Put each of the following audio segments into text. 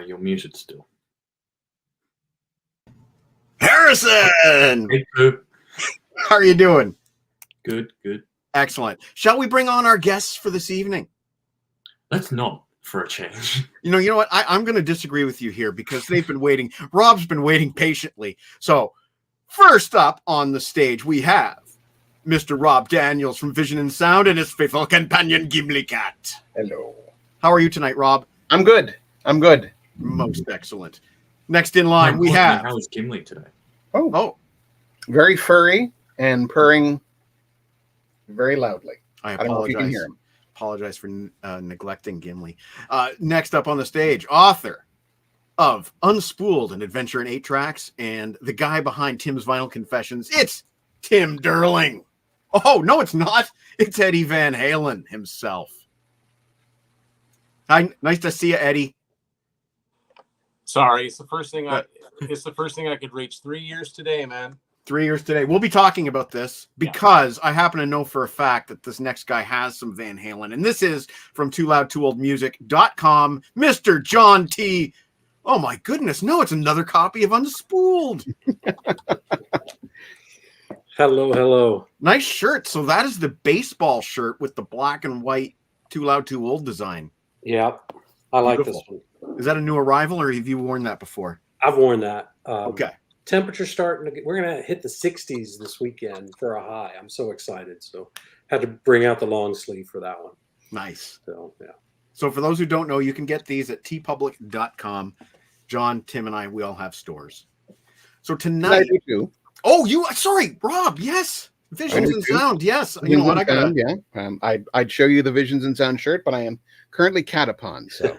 You're muted still. Harrison! Hey, Pooh. How are you doing? Good, good. Excellent. Shall we bring on our guests for this evening? Let's not, for a change. You know what? I'm going to disagree with you here because they've been waiting. Rob's been waiting patiently. So, first up on the stage, we have Mr. Rob Daniels from Vision and Sound and his faithful companion, Gimli Cat. Hello. How are you tonight, Rob? I'm good. Most excellent. Next in line, we have... How is Gimli today? Oh. Very furry and purring very loudly. I don't know if you can hear him. Apologize for neglecting Gimli. Next up on the stage, author of Unspooled, an adventure in 8 tracks, and the guy behind Tim's Vinyl Confessions. It's Tim Durling. Oh, no, it's not. It's Eddie Van Halen himself. Hi, nice to see you, Eddie. Sorry, it's the first thing I could reach. 3 years today, man. 3 years today. We'll be talking about this because I happen to know for a fact that this next guy has some Van Halen. And this is from TooLoudTooOldMusic.com, Mr. John T. Oh, my goodness. No, it's another copy of Unspooled. Hello. Nice shirt. So that is the baseball shirt with the black and white Too Loud, Too Old design. Yeah, I like Beautiful. this one. Is that a new arrival or have you worn that before? I've worn that. Okay. Temperature starting to we're going to hit the 60s this weekend for a high. I'm so excited. So had to bring out the long sleeve for that one. Nice. So, yeah. So for those who don't know, you can get these at tpublic.com. John, Tim, and we all have stores. So tonight... I do too. Oh, sorry, Rob, yes. Visions and Sound, yes. You know what, I'd show you the Visions and Sound shirt, but I am currently catapon, so...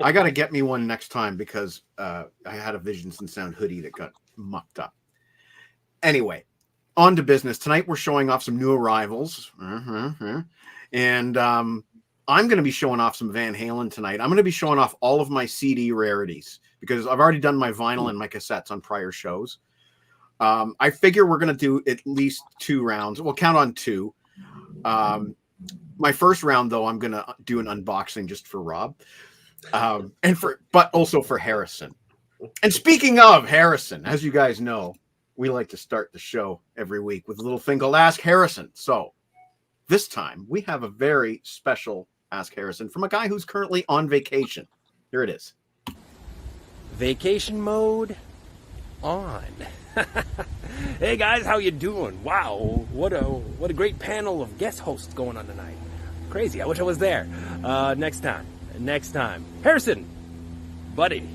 I got to get me one next time because I had a Visions and Sound hoodie that got mucked up. Anyway, on to business. Tonight we're showing off some new arrivals. And I'm going to be showing off some Van Halen tonight. I'm going to be showing off all of my CD rarities because I've already done my vinyl and my cassettes on prior shows. I figure we're going to do at least 2 rounds. We'll count on 2. My first round, though, I'm going to do an unboxing just for Rob. But also for Harrison. And speaking of Harrison, as you guys know, we like to start the show every week with a little thing called Ask Harrison. So this time we have a very special Ask Harrison from a guy who's currently on vacation. Here it is. Vacation mode on. Hey guys, how you doing? Wow, what a great panel of guest hosts going on tonight. Crazy, I wish I was there. Next time. Harrison, buddy,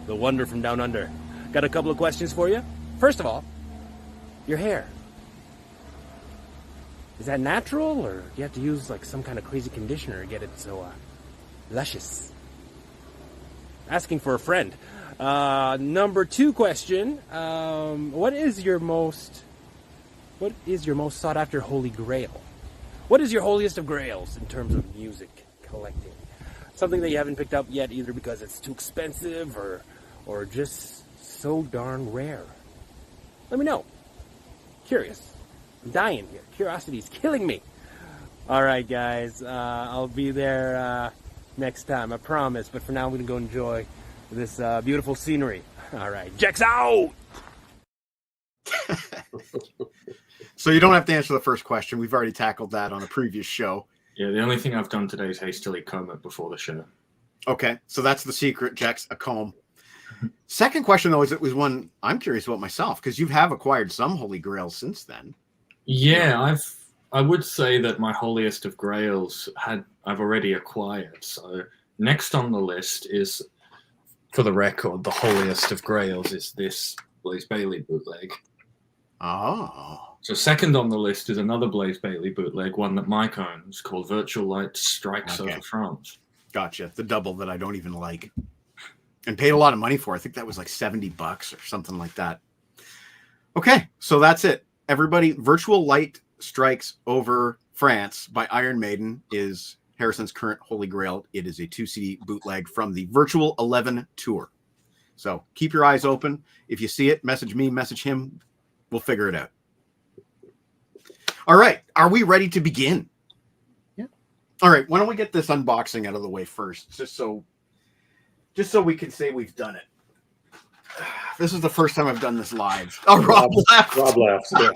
the wonder from down under. Got a couple of questions for you. First of all, your hair. Is that natural, or do you have to use like some kind of crazy conditioner to get it so luscious? Asking for a friend. Number 2 question. What is your most sought after holy grail? What is your holiest of grails in terms of music collecting? Something that you haven't picked up yet, either because it's too expensive or just so darn rare. Let me know. Curious. I'm dying here. Curiosity's killing me. All right, guys. I'll be there next time, I promise. But for now, I'm going to go enjoy this beautiful scenery. All right. Jack's out! So you don't have to answer the first question. We've already tackled that on a previous show. Yeah, the only thing I've done today is hastily comb it before the show. Okay, so that's the secret, Jack's a comb. Second question, though, is one I'm curious about myself, because you have acquired some Holy Grails since then. Yeah, I would say that my holiest of grails I've already acquired. So next on the list is, for the record, the holiest of grails is this Blaze Bayley bootleg. Oh. So second on the list is another Blaze Bayley bootleg, one that Mike owns, called Virtual Light Strikes Over France. Gotcha. The double that I don't even like. And paid a lot of money for. I think that was like $70 or something like that. Okay, so that's it. Everybody, Virtual Light Strikes Over France by Iron Maiden is Harrison's current Holy Grail. It is a 2 CD bootleg from the Virtual 11 tour. So keep your eyes open. If you see it, message me, message him. We'll figure it out. All right. Are we ready to begin? Yeah. All right. Why don't we get this unboxing out of the way first, just so just so we can say we've done it. This is the first time I've done this live. Oh, Rob left. Rob laughs. Yeah.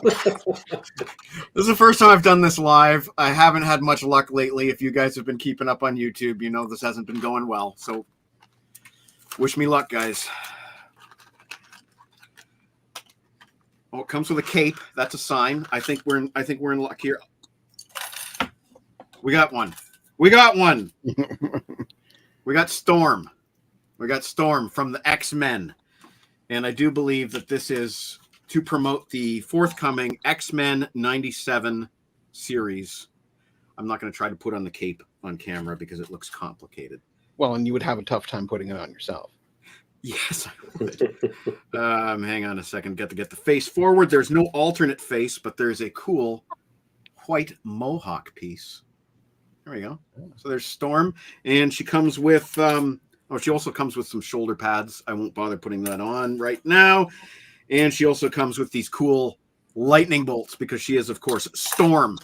This is the first time I've done this live. I haven't had much luck lately. If you guys have been keeping up on YouTube, you know this hasn't been going well. So wish me luck, guys. Oh, it comes with a cape. That's a sign. I think we're in luck here. We got one. We got one. We got Storm. We got Storm from the X-Men. And I do believe that this is to promote the forthcoming X-Men 97 series. I'm not going to try to put on the cape on camera because it looks complicated. Well, and you would have a tough time putting it on yourself. Yes, I would. Hang on a second. Get the face forward. There's no alternate face, but there's a cool white mohawk piece. There we go. So there's Storm, and she comes with she also comes with some shoulder pads. I won't bother putting that on right now. And she also comes with these cool lightning bolts because she is, of course, Storm,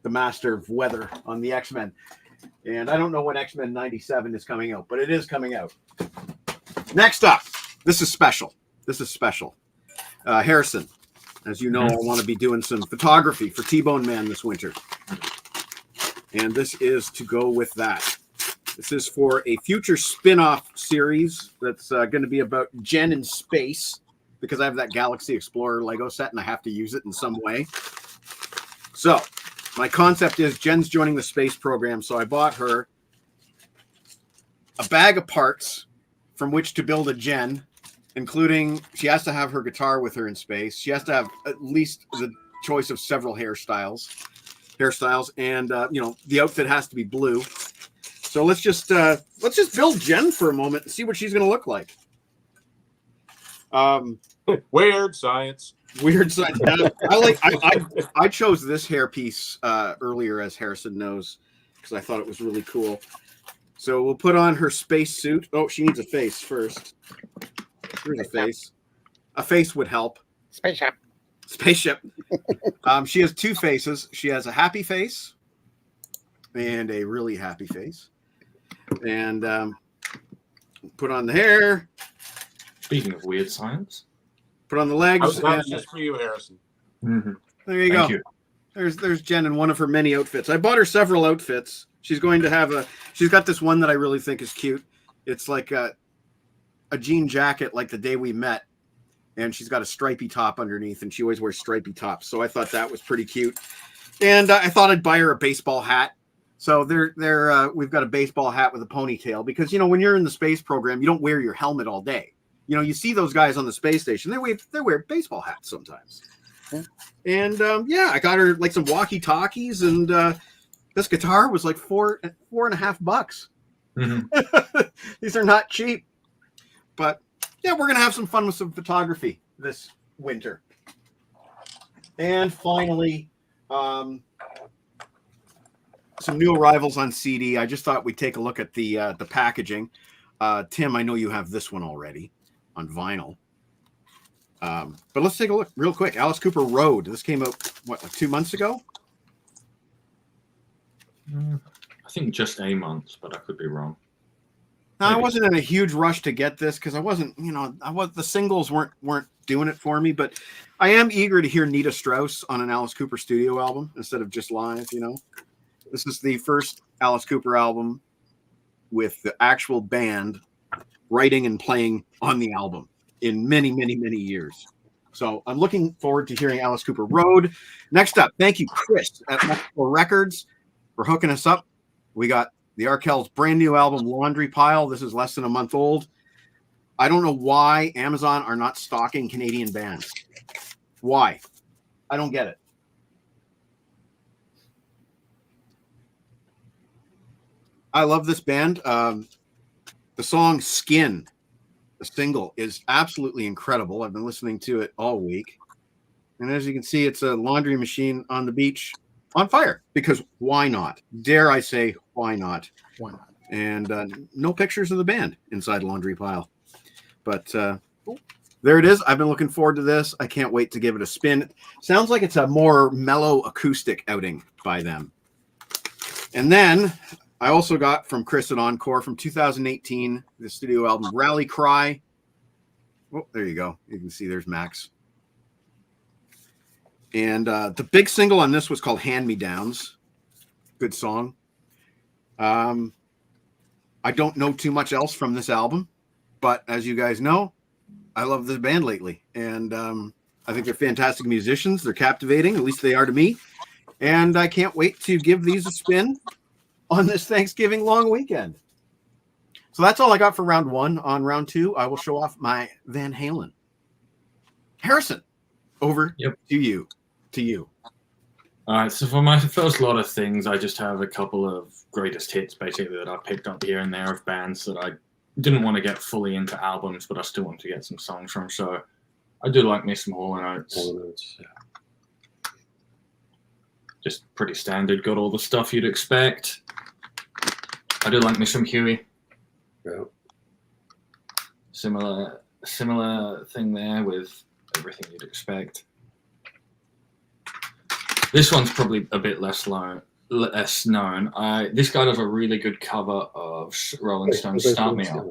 the master of weather on the X-Men. And I don't know when X-Men 97 is coming out, but it is coming out. Next up, this is special. Harrison, as you know, I want to be doing some photography for T-Bone Man this winter. And this is to go with that. This is for a future spin-off series that's going to be about Jen in space, because I have that Galaxy Explorer Lego set and I have to use it in some way. So my concept is Jen's joining the space program, so I bought her a bag of parts from which to build a Jen, including she has to have her guitar with her in space. She has to have at least the choice of several hairstyles, and the outfit has to be blue. So let's just build Jen for a moment and see what she's going to look like. Weird science. Weird science. I chose this hairpiece earlier, as Harrison knows, because I thought it was really cool. So we'll put on her space suit. Oh, she needs a face first. Here's a face. A face would help. Spaceship. She has two faces. She has a happy face and a really happy face. And put on the hair. Speaking of weird science, put on the legs. That was just for you, Harrison. mm-hmm. There you Thank go. you. There's Jen in one of her many outfits. I bought her several outfits. She's going to have she's got this one that I really think is cute. It's like a jean jacket like the day we met. And she's got a stripy top underneath, and she always wears stripy tops. So I thought that was pretty cute. And I thought I'd buy her a baseball hat. So we've got a baseball hat with a ponytail because, when you're in the space program, you don't wear your helmet all day. You see those guys on the space station, they wear baseball hats sometimes. Yeah. And I got her like some walkie-talkies, and this guitar was like $4.50. Mm-hmm. These are not cheap, but yeah, we're gonna have some fun with some photography this winter. And finally, some new arrivals on CD. I just thought we'd take a look at the packaging. Tim, I know you have this one already on vinyl. But let's take a look real quick. Alice Cooper Road. This came out, like 2 months ago? I think just a month, but I could be wrong. Now, I wasn't in a huge rush to get this because I wasn't, the singles weren't doing it for me, but I am eager to hear Nita Strauss on an Alice Cooper studio album instead of just live, This is the first Alice Cooper album with the actual band writing and playing on the album in many, many, many years. So I'm looking forward to hearing Alice Cooper Road. Next up, thank you, Chris at Mexico Records, for hooking us up. We got the Arkells' brand new album, Laundry Pile. This is less than a month old. I don't know why Amazon are not stocking Canadian bands. Why? I don't get it. I love this band. The song Skin, the single, is absolutely incredible. I've been listening to it all week. And as you can see, it's a laundry machine on the beach on fire, because why not? Dare I say, why not? Why not? And no pictures of the band inside Laundry Pile. But there it is. I've been looking forward to this. I can't wait to give it a spin. Sounds like it's a more mellow acoustic outing by them. And then I also got from Chris at Encore from 2018, the studio album Rally Cry. Oh, there you go. You can see there's Max. And the big single on this was called Hand Me Downs. Good song. I don't know too much else from this album, but as you guys know, I love this band lately. And I think they're fantastic musicians. They're captivating, at least they are to me. And I can't wait to give these a spin on this Thanksgiving long weekend. So that's all I got for round one. On round two, I will show off my Van Halen. Harrison, over to you. All right, so for my first lot of things, I just have a couple of greatest hits, basically, that I picked up here and there of bands that I didn't want to get fully into albums, but I still want to get some songs from. So I do like me some Hall & Oates. Just pretty standard, got all the stuff you'd expect. I do like me some Huey. Yeah. Similar thing there with everything you'd expect. This one's probably a bit less known. This guy does a really good cover of Rolling Stone's Start Me Up.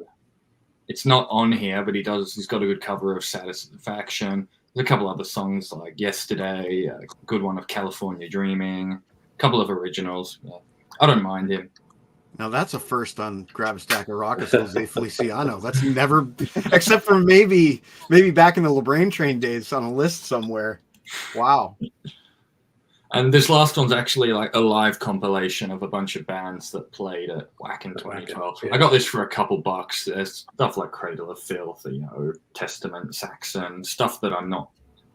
It's not on here, but he's got a good cover of Satisfaction. There's a couple other songs like Yesterday, a good one of California Dreaming, a couple of originals. Yeah. I don't mind him. Now that's a first on Grab a Stack of Rockets, Jose Feliciano. That's never, except for maybe back in the LeBrain Train days on a list somewhere. Wow. And this last one's actually like a live compilation of a bunch of bands that played at WAC in 2012. Yeah. I got this for a couple bucks. There's stuff like Cradle of Filth, Testament, Saxon, stuff that I'm not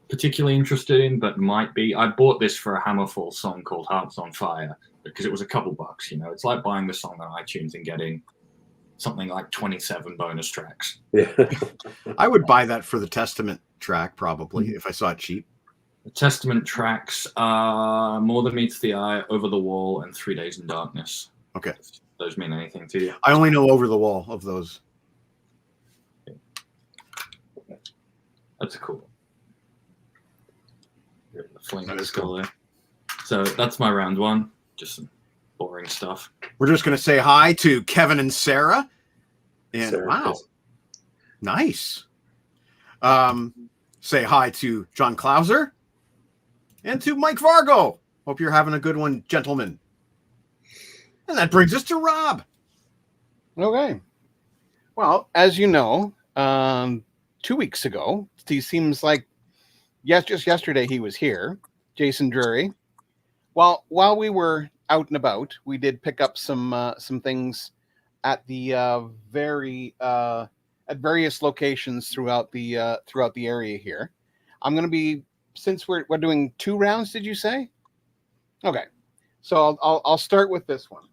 particularly interested in, but might be. I bought this for a Hammerfall song called Hearts on Fire because it was a couple bucks. It's like buying the song on iTunes and getting something like 27 bonus tracks. Yeah. I would buy that for the Testament track probably if I saw it cheap. The Testament tracks are More Than Meets the Eye, Over the Wall, and 3 Days in Darkness. Okay. If those mean anything to you. I only know Over the Wall of those. That's a cool one. The fling That is skull there. So that's my round one. Just some boring stuff. We're just going to say hi to Kevin and Sarah. And Sarah, wow, yes. Nice. Say hi to John Clauser and to Mike Vargo. Hope you're having a good one, gentlemen. And that brings us to Rob. Okay. Well, as you know, 2 weeks ago, he seems like just yesterday he was here, Jason Drury. While we were out and about, we did pick up some things at the at various locations throughout the area here. I'm going to be, since we're doing 2 rounds, did you say? Okay, so I'll start with this one.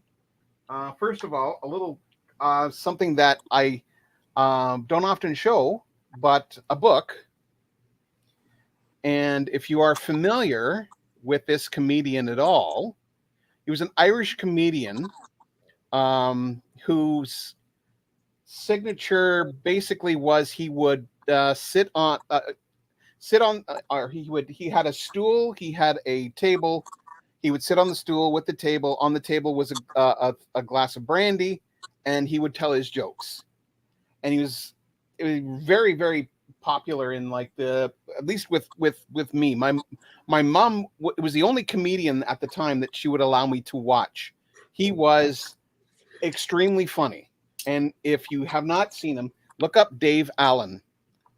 First of all, a little something that I don't often show, but a book. And if you are familiar with this comedian at all, he was an Irish comedian whose signature basically was he would he had a stool, he had a table, he would sit on the stool with the table. On the table was a glass of brandy, and he would tell his jokes. And it was very, very popular in like at least with me. My mom was the only comedian at the time that she would allow me to watch. He was extremely funny. And if you have not seen him, look up Dave Allen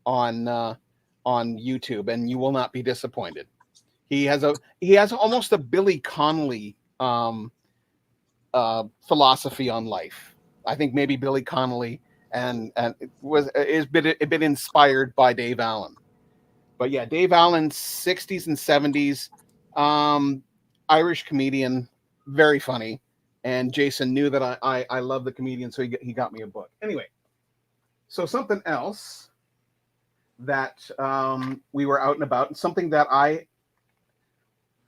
on YouTube, and you will not be disappointed. He has almost a Billy Connolly philosophy on life. I think maybe Billy Connolly and is a bit inspired by Dave Allen. But yeah, Dave Allen, 60s and 70s, Irish comedian, very funny. And Jason knew that I love the comedian, so he got me a book. Anyway, so something else that we were out and about, and something that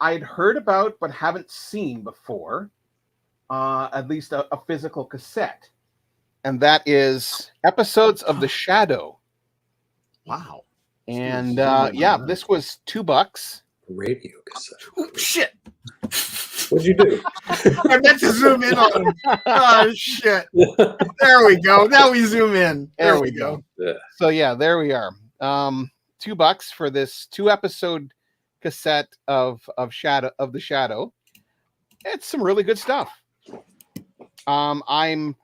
I'd heard about but haven't seen before, at least a physical cassette, and that is Episodes of The Shadow. Wow. And this was $2. Radio cassette. Ooh, shit. What'd you do? I meant to zoom in on him. Oh shit! There we go. Now we zoom in. There we go. So yeah, there we are. $2 for this 2-episode cassette of the Shadow. It's some really good stuff. I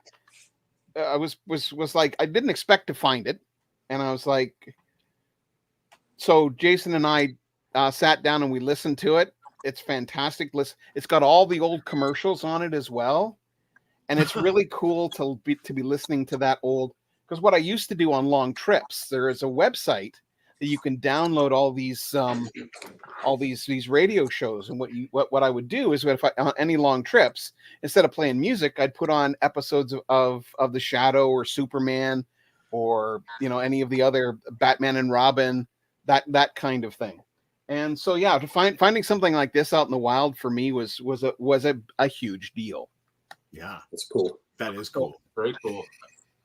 was like, I didn't expect to find it, and I was like, so Jason and I sat down and we listened to it. It's fantastic. It's got all the old commercials on it as well, and it's really cool to be listening to that old. Because what I used to do on long trips, there is a website that you can download all these radio shows. And what I would do is, if I on any long trips, instead of playing music, I'd put on episodes of The Shadow or Superman, or any of the other Batman and Robin, that kind of thing. And so yeah, finding something like this out in the wild for me was a huge deal. Yeah, That's cool. that is cool. Very cool.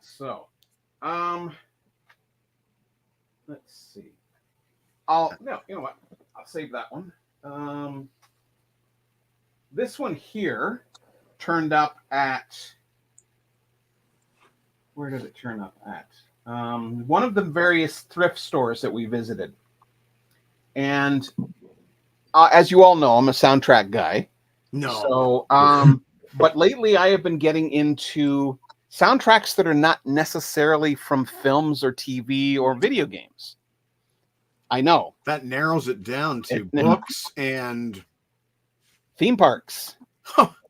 So, let's see. You know what? I'll save that one. This one here turned up at, where did it turn up at? One of the various thrift stores that we visited. And as you all know, I'm a soundtrack guy. No. So, but lately I have been getting into soundtracks that are not necessarily from films or TV or video games. I know. That narrows it down to books and theme parks.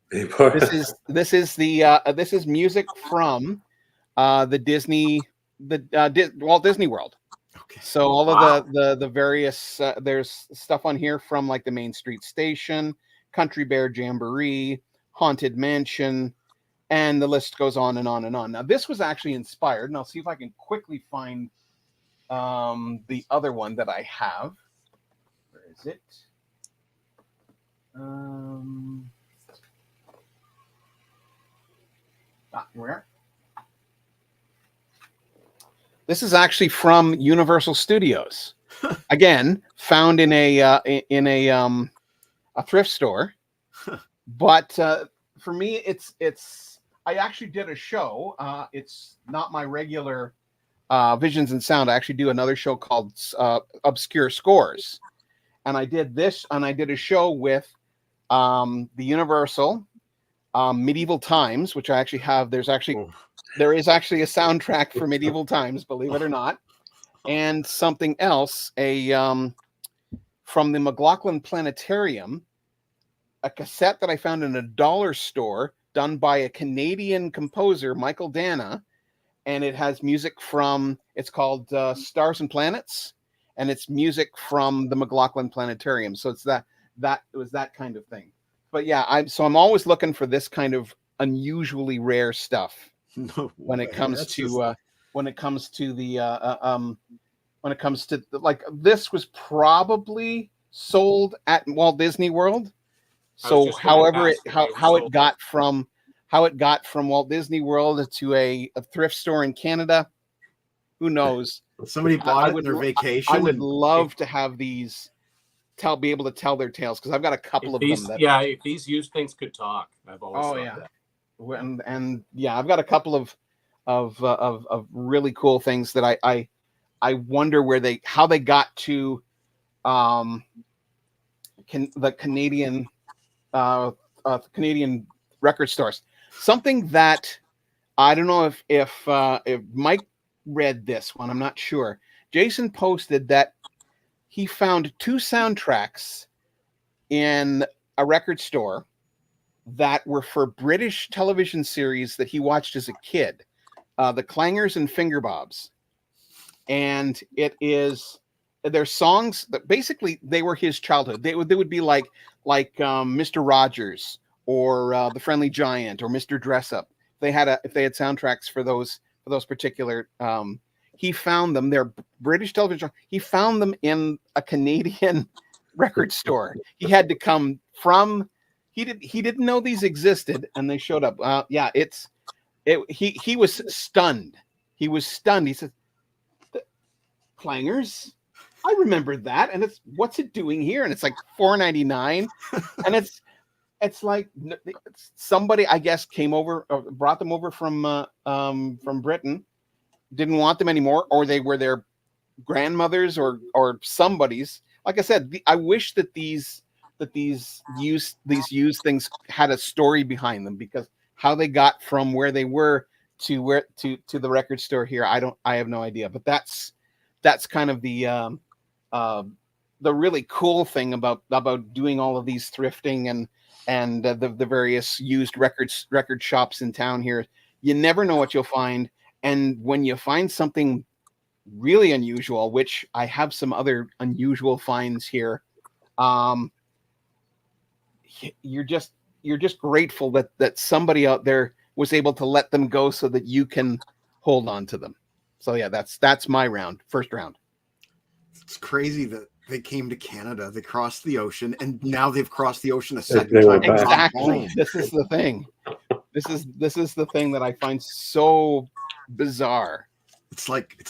This is music from the Walt Disney World. Okay. So all of the various there's stuff on here from like the Main Street Station, Country Bear Jamboree, Haunted Mansion, and the list goes on and on and on. Now this was actually inspired, and I'll see if I can quickly find the other one that I have. Where is it? Where? This is actually from Universal Studios. Again, found in a thrift store. But for me, it's. I actually did a show. It's not my regular Visions and Sound. I actually do another show called Obscure Scores, and I did this, and I did a show with the Universal Medieval Times, which I actually have. There is actually a soundtrack for Medieval Times, believe it or not, and something else, from the McLaughlin Planetarium, a cassette that I found in a dollar store done by a Canadian composer, Michael Dana, and it has music from, it's called Stars and Planets, and it's music from the McLaughlin Planetarium. So it's it was that kind of thing. But yeah, I'm always looking for this kind of unusually rare stuff. No when it comes to like, this was probably sold at Walt Disney World. So however how it got from Walt Disney World to a thrift store in Canada, who knows? Somebody bought it on their vacation. I would love to have these be able to tell their tales, because I've got a couple of them. If these used things could talk, I've always thought that. And yeah, I've got a couple of really cool things that I wonder how they got to the Canadian Canadian record stores. Something that I don't know if Mike read this one, I'm not sure. Jason posted that he found 2 soundtracks in a record store that were for British television series that he watched as a kid, the Clangers and Fingerbobs. And they're songs that basically they were his childhood. They would be like Mr. Rogers or The Friendly Giant or Mr. Dress Up. If they had soundtracks for those particular, he found them. They're British television. He found them in a Canadian record store. He had to come from. He didn't know these existed, and they showed up. He was stunned. He was stunned. He said, "Clangers, I remember that, and what's it doing here?" And it's like $4.99, and It's like somebody, I guess, came over, or brought them over from Britain, didn't want them anymore, or they were their grandmothers or somebody's. Like I said, I wish that these used things had a story behind them, because how they got from where they were to the record store here, I have no idea. But that's kind of the really cool thing about doing all of these thrifting and the various used record shops in town here. You never know what you'll find, and when you find something really unusual, which I have some other unusual finds here, you're just grateful that somebody out there was able to let them go so that you can hold on to them. So yeah, that's my first round. It's crazy that they came to Canada, they crossed the ocean, and now they've crossed the ocean a second time. Exactly. This is the thing. This is the thing that I find so bizarre. It's like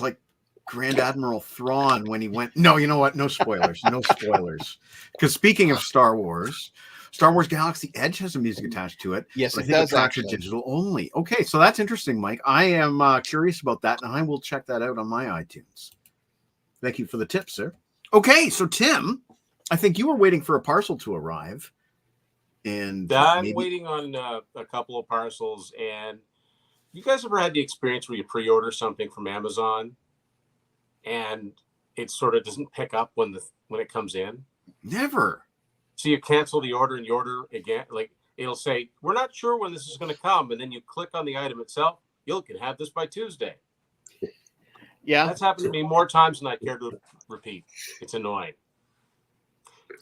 Grand Admiral Thrawn when he went. No, you know what? No spoilers. No spoilers. Because speaking of Star Wars Galaxy Edge has some music attached to it. Yes, I it think does. it's actually digital only. Okay, so that's interesting, Mike. I am curious about that, and I will check that out on my iTunes. Thank you for the tip, sir. Okay, so Tim, I think you were waiting for a parcel to arrive. And I'm waiting on a couple of parcels. And you guys ever had the experience where you pre-order something from Amazon and it sort of doesn't pick up when it comes in? Never. So you cancel the order and you order again. Like, it'll say, we're not sure when this is going to come. And then you click on the item itself. You can have this by Tuesday. Yeah. That's happened to me more times than I care to repeat. It's annoying.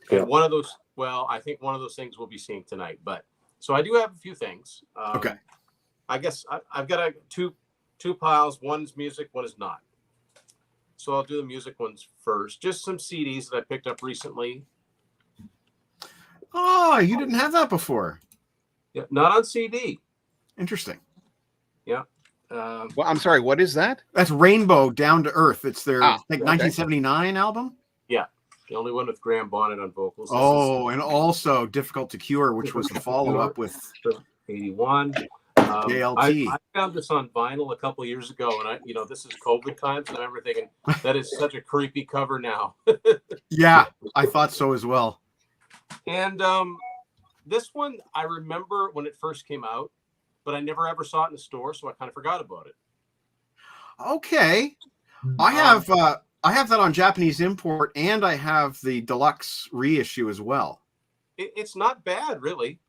Yeah. And one of those, I think one of those things we'll be seeing tonight. But so I do have a few things. Okay. I guess I've got two piles. One's music, one is not. So I'll do the music ones first. Just some CDs that I picked up recently. Oh, you didn't have that before. Yeah, not on CD. Interesting. Yeah. Well, I'm sorry. What is that? That's Rainbow Down to Earth. It's their 1979 album. Yeah, the only one with Graham Bonnet on vocals. And also Difficult to Cure, which was the follow-up with 81. JLT. I found this on vinyl a couple of years ago, and this is COVID times, and I remember thinking that is such a creepy cover now. Yeah, I thought so as well. And this one, I remember when it first came out, but I never ever saw it in the store, so I kind of forgot about it. Okay. I have that on Japanese import, and I have the deluxe reissue as well. It's not bad, really.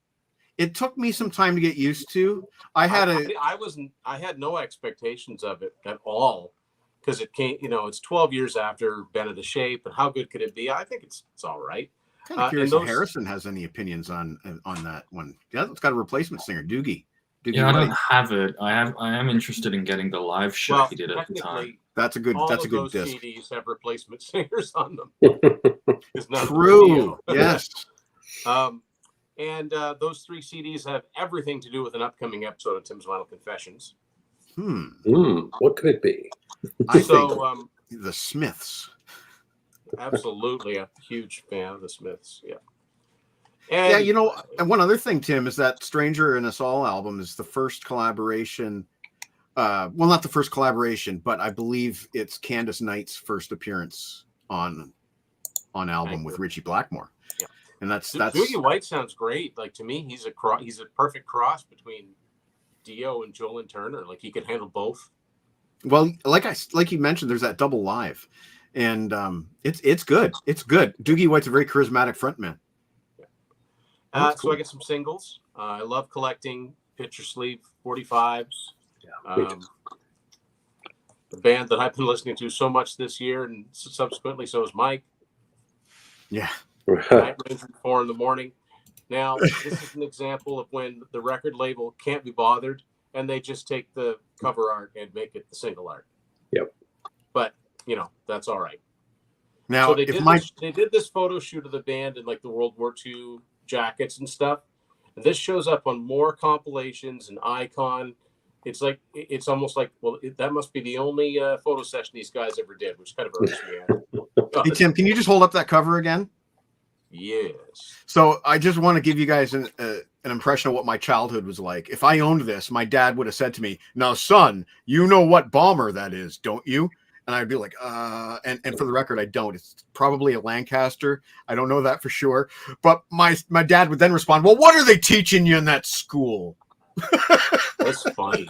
It took me some time to get used to. I had no expectations of it at all, because it came, it's 12 years after Bend of the Shape, and how good could it be? I think it's all right. Kind of curious if Harrison has any opinions on that one. Yeah, it's got a replacement singer, Doogie. Yeah, I don't have it. I am interested in getting the live show he did at the time. That's a good disc. Those CDs have replacement singers on them. True. Yes. And those 3 CDs have everything to do with an upcoming episode of Tim's Vinyl Confessions. What could it be? I think the Smiths. Absolutely, a huge fan of the Smiths. Yeah. And, and one other thing, Tim, is that Stranger in Us All album is the first collaboration. Not the first collaboration, but I believe it's Candace Knight's first appearance on album with Richie Blackmore. Yeah. And that's Doogie White sounds great. Like, to me, he's a perfect cross between Dio and Joelyn Turner. Like, he could handle both. Well, like you mentioned, there's that double live, and it's good. It's good. Doogie White's a very charismatic frontman. Cool. So I get some singles. I love collecting picture sleeve 45s. Yeah, the band that I've been listening to so much this year, and subsequently so is Mike. Yeah. Night Ranger at 4 a.m. Now, this is an example of when the record label can't be bothered, and they just take the cover art and make it the single art. Yep. But that's all right. Now, so they did this photo shoot of the band in like the World War II jackets and stuff. And this shows up on more compilations and Icon. It's almost like, that must be the only photo session these guys ever did, which kind of irks me. Hey, Tim, can you just hold up that cover again? Yes. So I just want to give you guys an impression of what my childhood was like. If I owned this, my dad would have said to me, "Now, son, you know what bomber that is, don't you?" And I'd be like, and for the record, I don't. It's probably a Lancaster. I don't know that for sure. But my dad would then respond, "Well, what are they teaching you in that school?" That's funny.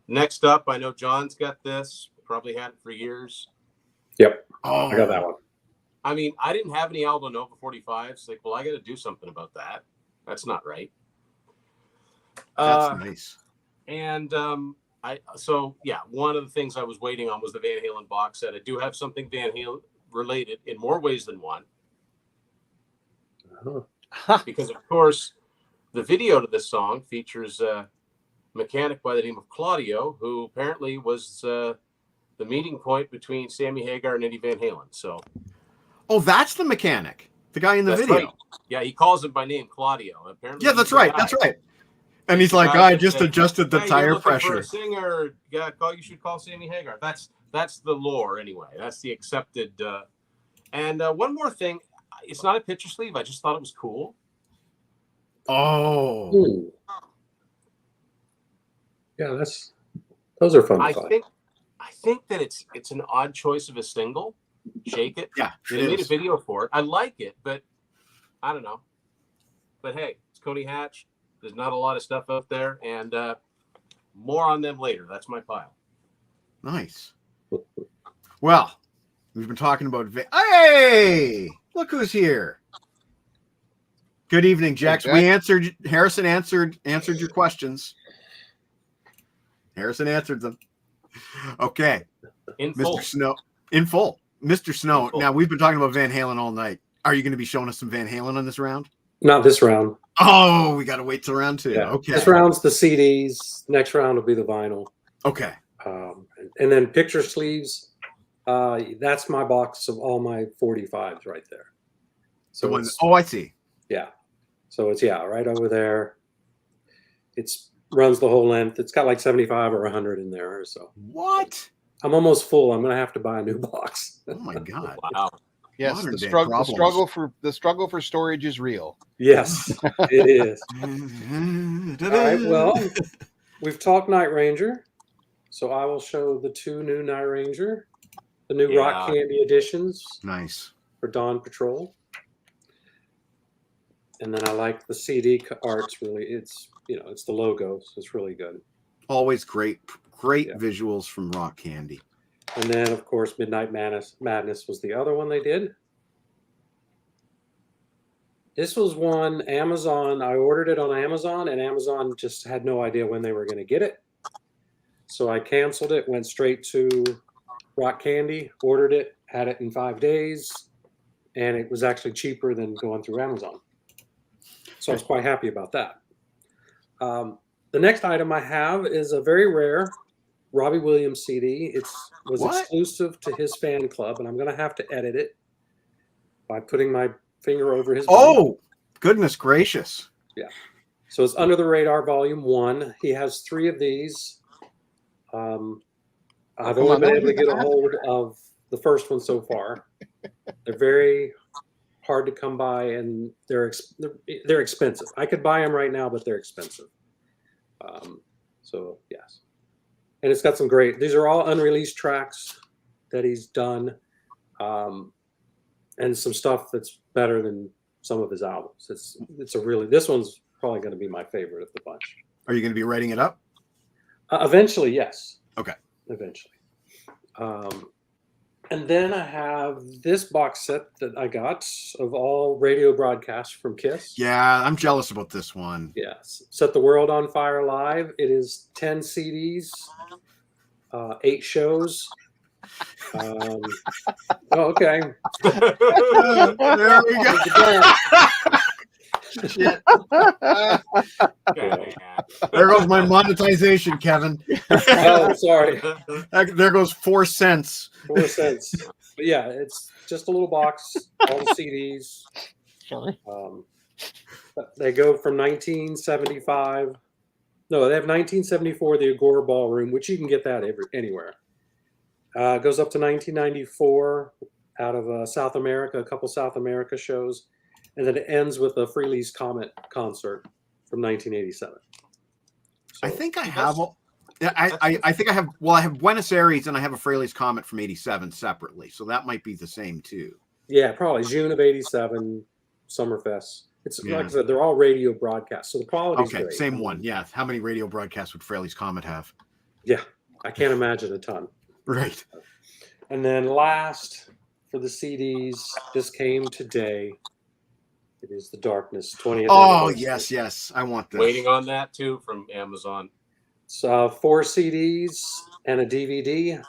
Next up, I know John's got this. Probably had it for years. Yep. Oh, I got that one. I mean, I didn't have any Aldo Nova 45s. Like, well, I got to do something about that. That's not right. That's nice. And one of the things I was waiting on was the Van Halen box set. I do have something Van Halen related in more ways than one. Because, of course, the video to this song features a mechanic by the name of Claudio, who apparently was the meeting point between Sammy Hagar and Eddie Van Halen. So, oh, that's the mechanic, the guy in the video. Right. Yeah, he calls him by name, Claudio. Apparently, Yeah, that's right. That's right. And he's like, I just adjusted the tire pressure. For a singer, yeah, you should call Sammy Hagar. That's the lore anyway. That's the accepted. And one more thing, it's not a picture sleeve. I just thought it was cool. Oh, Ooh. Yeah, those are fun. I think that it's an odd choice of a single. Shake It. Yeah, they made a video for it. I like it, but I don't know. But hey, it's Coney Hatch. There's not a lot of stuff out there, and more on them later. That's my pile. nice. Well, we've been talking about. Hey, look who's here. Good evening, Jax. We answered. Harrison answered your questions. Harrison answered them. Okay, In Mr. full. Snow. In full, Mr. Snow. In full. Now we've been talking about Van Halen all night. Are you going to be showing us some Van Halen on this round? Not this round. Oh, we got to wait till round 2. Yeah. Okay. This round's the CDs. Next round will be the vinyl. Okay. And then picture sleeves. That's my box of all my 45s right there. So I see. Yeah. So it's right over there. It's runs the whole length. It's got like 75 or 100 in there or so. What? I'm almost full. I'm gonna have to buy a new box. Oh my God. Wow. Yes, Modern the day struggle for storage is real. Yes, it is. All right. Well, we've talked Night Ranger, so I will show the 2 new Night Ranger, the new Rock Candy editions. Nice. For Dawn Patrol. And then I like the CD art's really. It's it's the logo, so it's really good. Always great visuals from Rock Candy. And then, of course, Midnight Madness was the other one they did. This was one Amazon. I ordered it on Amazon, and Amazon just had no idea when they were going to get it. So I canceled it, went straight to Rock Candy, ordered it, had it in 5 days, and it was actually cheaper than going through Amazon. So I was quite happy about that. The next item I have is a very rare Robbie Williams CD. It was exclusive to his fan club, and I'm going to have to edit it by putting my finger over his. Oh, goodness gracious! Yeah. So it's Under the Radar Volume 1. He has 3 of these. I've only been able to get a hold of the first one so far. They're very hard to come by, and they're expensive. I could buy them right now, but they're expensive. So yes. And it's got some great, these are all unreleased tracks that he's done, and some stuff that's better than some of his albums. This one's probably going to be my favorite of the bunch. Are you going to be writing it up? Eventually, yes. Okay. Eventually. And then I have this box set that I got of all radio broadcasts from Kiss. Yeah, I'm jealous about this one. Yes. Set the World on Fire Live. It is 10 CDs, 8 shows. Okay. There we go. Shit. There goes my monetization, Kevin. Oh, sorry. There goes 4 cents. 4 cents. But yeah, it's just a little box, all the CDs. Sorry. They go from 1975. No, they have 1974, the Agora Ballroom, which you can get that anywhere. It goes up to 1994, out of South America, a couple South America shows, and then it ends with a Frehley's Comet concert from 1987. I So, think I have. I think I have. Well, I have Buenos Aires and I have a Fraley's Comet from '87 separately, so that might be the same too. yeah, probably June of '87, Summerfest. It's like I said, they're all radio broadcasts, so the quality's Okay, great. same one. Yeah. How many radio broadcasts would Fraley's Comet have? Yeah, I can't imagine a ton. Right. And then last for the CDs, this came today. It is The Darkness 20th. Oh anniversary. yes, I want this. Waiting on that too from Amazon. It's 4 CDs and a DVD.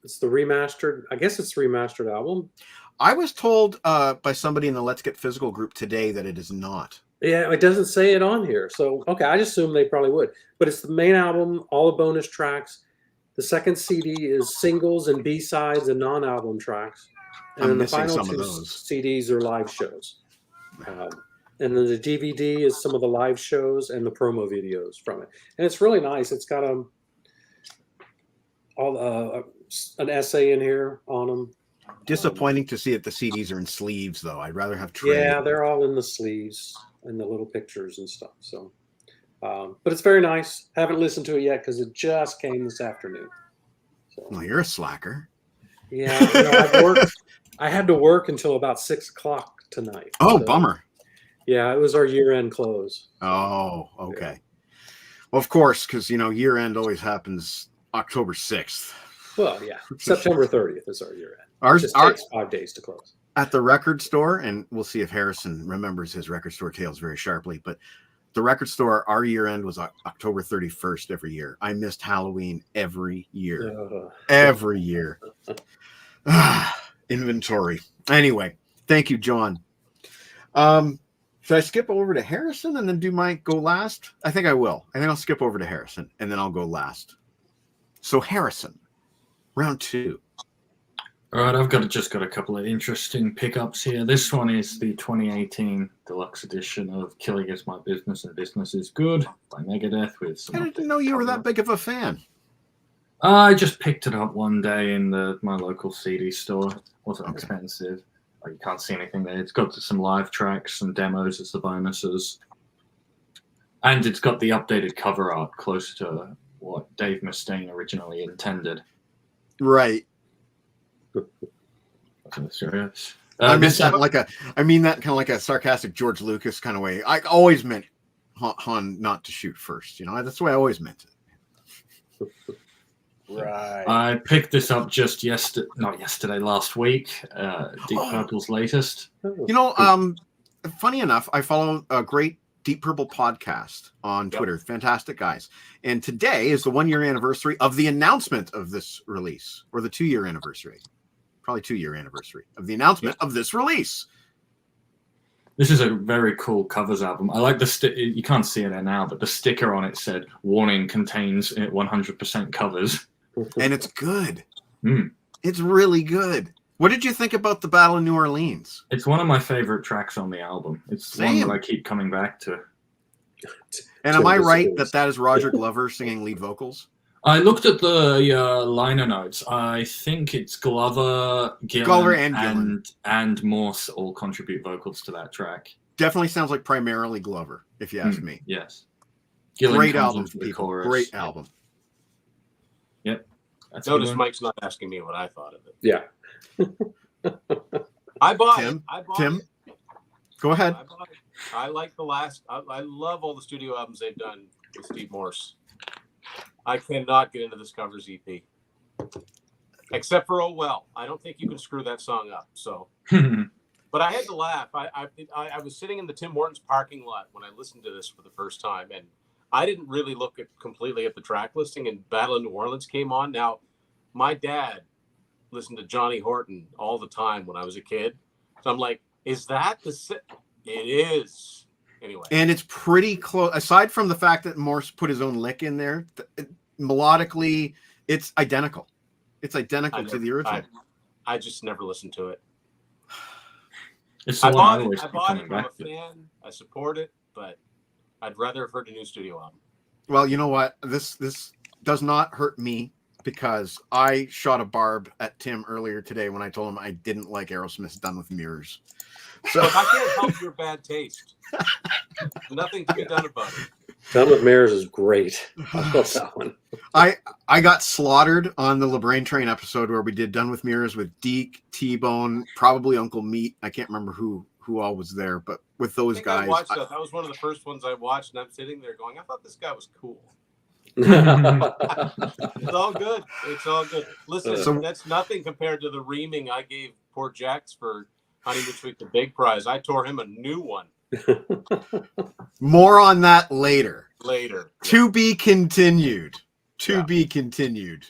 It's the remastered. I guess it's the remastered album. I was told by somebody in the Let's Get Physical group today that it is not. Yeah, it doesn't say it on here. So, okay, I just assume they probably would. But it's the main album, all the bonus tracks. The second CD is singles and B-sides and non-album tracks. And I'm then the missing final some of two those. CDs are live shows. And then the DVD is some of the live shows and the promo videos from it. And it's really nice. It's got an essay in here on them. Disappointing to see that the CDs are in sleeves, though. I'd rather have trade. Yeah, they're all in the sleeves and the little pictures and stuff. So, but it's very nice. Haven't listened to it yet because it just came this afternoon. So, Well, you're a slacker. yeah, I've worked. I had to work until about 6 o'clock tonight. Oh, So, bummer. Yeah, it was our year-end close. Oh, okay. Well, of course, because year end always happens October 6th. Well, yeah, September 30th is our year-end. Ours It takes 5 days to close. at the record store, and we'll see if Harrison remembers his record store tales very sharply, but the record store, our year end was October 31st every year. I missed Halloween every year. Every year. Inventory. Anyway, thank you, John. Should I skip over to Harrison and then do my go last? I think I will. I think I'll skip over to Harrison and then I'll go last. So Harrison, round 2. All right, I've just got a couple of interesting pickups here. This one is the 2018 deluxe edition of Killing Is My Business and Business Is Good by Megadeth with some. I didn't know you were that big of a fan. I just picked it up one day in my local CD store. It wasn't expensive. You can't see anything there. It's got some live tracks and demos as the bonuses. And it's got the updated cover art closer to what Dave Mustaine originally intended. Right. I mean that kind of like a sarcastic George Lucas kind of way. I always meant Han not to shoot first. That's the way I always meant it. Right. I picked this up just last week. Deep Purple's latest. Funny enough, I follow a great Deep Purple podcast on Twitter. Fantastic guys. And today is the 1-year anniversary of the announcement of this release, or the 2-year anniversary. Probably 2-year anniversary of the announcement of this release. This is a very cool covers album. I like the you can't see it there now, but the sticker on it said "Warning contains 100% covers." And it's good. Mm. It's really good. What did you think about the Battle of New Orleans? It's one of my favorite tracks on the album. It's one that I keep coming back to. And am I right that is Roger Glover singing lead vocals? I looked at the liner notes. I think it's Glover, Gillan, and Morse all contribute vocals to that track. Definitely sounds like primarily Glover, if you ask me. Yes. Gillan Great album, people. Chorus. Great album. Yep. Notice Mike's not asking me what I thought of it. Yeah. I bought Tim, it. Go ahead. I like the last. I love all the studio albums they've done with Steve Morse. I cannot get into this covers EP, except for "Oh Well." I don't think you can screw that song up. So, but I had to laugh. I was sitting in the Tim Hortons parking lot when I listened to this for the first time, and I didn't really look completely at the track listing. And Battle of New Orleans came on. Now, my dad listened to Johnny Horton all the time when I was a kid, so I'm like, "Is that the?" It is. Anyway. And it's pretty close. Aside from the fact that Morse put his own lick in there, melodically, it's identical. It's identical to the original. I just never listened to it. It's I bought it. I'm a fan. I support it, but I'd rather have heard a new studio album. Well, you know what? This does not hurt me because I shot a barb at Tim earlier today when I told him I didn't like Aerosmith's Done with Mirrors. So Look, I can't help your bad taste. Nothing to be done about it. Done with Mirrors is great. I love that one. I got slaughtered on the LeBrain Train episode where we did Done with Mirrors with Deke, T-Bone, probably Uncle Meat. I can't remember who all was there, but with those guys. I watched that. That was one of the first ones I watched, and I'm sitting there going, I thought this guy was cool. It's all good. It's all good. Listen, that's nothing compared to the reaming I gave poor Jax for Honeymoon Suite, the big prize. I tore him a new one. More on that later. To be continued. Be continued.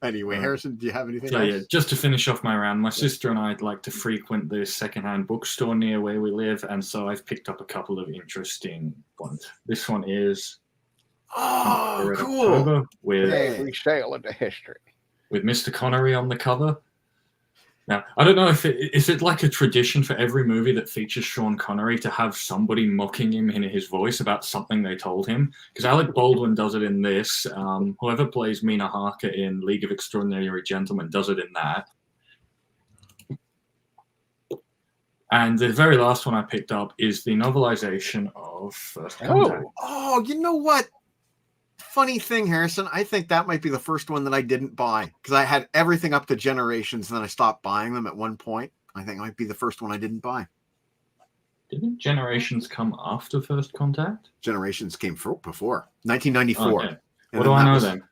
Anyway, Harrison, do you have anything else? Yeah, just to finish off my round, my sister and I'd like to frequent the secondhand bookstore near where we live, and so I've picked up a couple of interesting ones. This one is cool. We sail into history with Mr. Connery on the cover. Now, I don't know if is it like a tradition for every movie that features Sean Connery to have somebody mocking him in his voice about something they told him? Because Alec Baldwin does it in this. Whoever plays Mina Harker in League of Extraordinary Gentlemen does it in that. And the very last one I picked up is the novelization of First Contact. Oh, you know what? Funny thing, Harrison, I think that might be the first one that I didn't buy because I had everything up to Generations and then I stopped buying them at one point. I think it might be the first one I didn't buy. Didn't Generations come after First Contact? Generations came before 1994. Okay. What do I know then?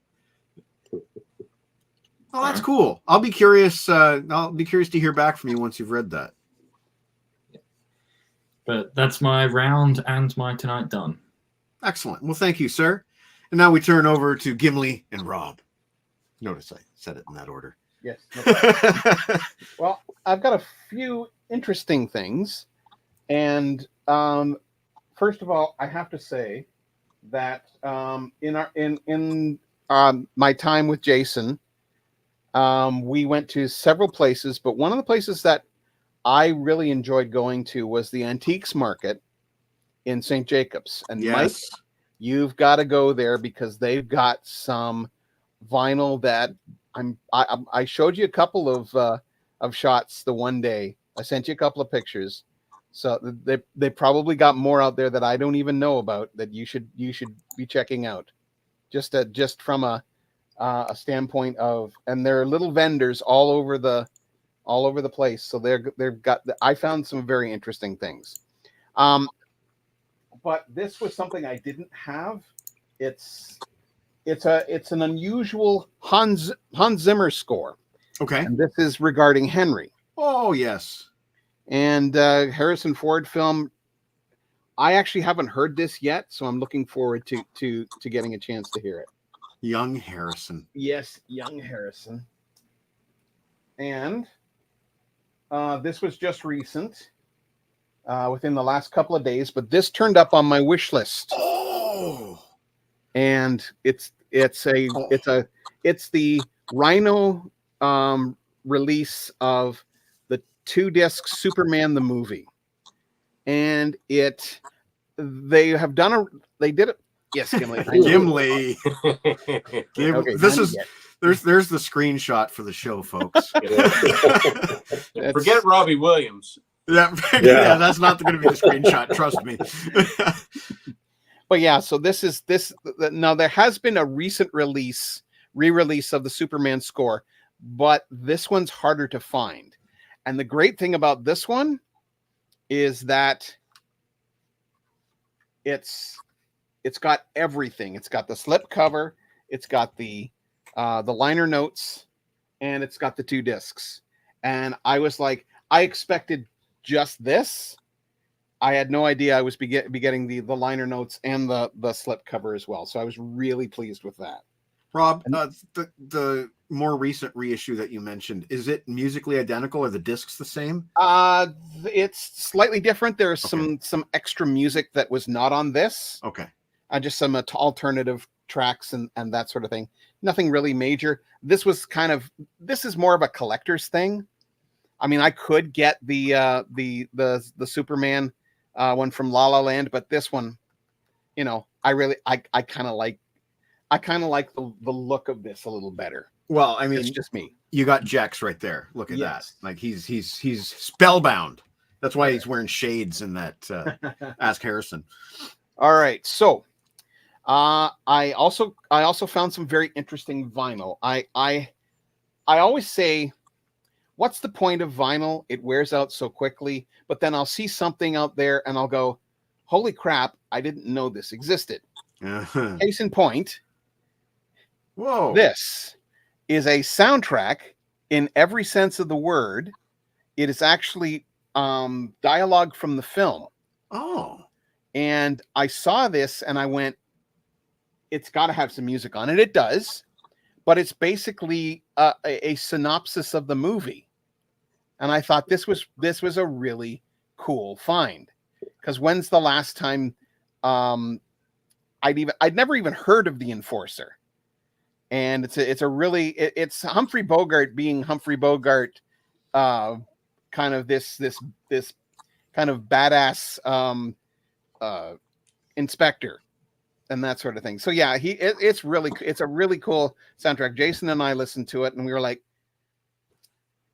Oh, that's cool. I'll be curious. I'll be curious to hear back from you once you've read that. But that's my round and my tonight done. Excellent. Well, thank you, sir. And now we turn over to Gimli and Rob. Notice I said it in that order. Yes. No well, I've got a few interesting things. And first of all, I have to say that in my time with Jason, we went to several places, but one of the places that I really enjoyed going to was the Antiques Market in St. Jacobs. And yes. Mike, you've got to go there because they've got some vinyl that I showed you a couple of shots the one day. I sent you a couple of pictures. So they probably got more out there that I don't even know about that you should be checking out. Just from a standpoint of, and there are little vendors all over the place. So they've got. I found some very interesting things. But this was something I didn't have. It's an unusual Hans Zimmer score. Okay. And this is regarding Henry. Oh, yes. And Harrison Ford film. I actually haven't heard this yet, so I'm looking forward to getting a chance to hear it. Young Harrison. Yes, young Harrison. And this was just recent. Within the last couple of days, but this turned up on my wish list. Oh, and it's the Rhino release of the 2-disc Superman the movie, and they did it. Yes, Gimli. Gimli. Okay, this is there's the screenshot for the show, folks. Forget Robbie Williams. Yeah, that's not going to be the screenshot. Trust me. But yeah, so this. Now there has been a recent re-release of the Superman score, but this one's harder to find. And the great thing about this one is that it's got everything. It's got the slip cover, it's got the liner notes, and it's got the 2 discs. And I was like, I expected just this. I had no idea I was be getting the liner notes and the slip cover as well. So I was really pleased with that. Rob, the more recent reissue that you mentioned, is it musically identical? Are the discs the same? It's slightly different. There's some extra music that was not on this. Okay. Just some alternative tracks and that sort of thing. Nothing really major. This is more of a collector's thing. I mean, I could get the Superman one from La La Land, but this one, I kind of like I kind of like the look of this a little better. Well, I mean, It's just me. you got Jex right there. Look at Yes. that. Like he's spellbound. That's why he's wearing shades in that Ask Harrison. All right. So I also found some very interesting vinyl. I always say, what's the point of vinyl? It wears out so quickly. But then I'll see something out there and I'll go, holy crap, I didn't know this existed. Uh-huh. Case in point, Whoa. this is a soundtrack in every sense of the word. It is actually dialogue from the film. Oh. And I saw this and I went, it's got to have some music on it. It does, but it's basically a synopsis of the movie. And I thought this was a really cool find, because when's the last time I'd never even heard of The Enforcer, and it's Humphrey Bogart being Humphrey Bogart, kind of this kind of badass inspector and that sort of thing. So yeah, it's a really cool soundtrack. Jason and I listened to it and we were like,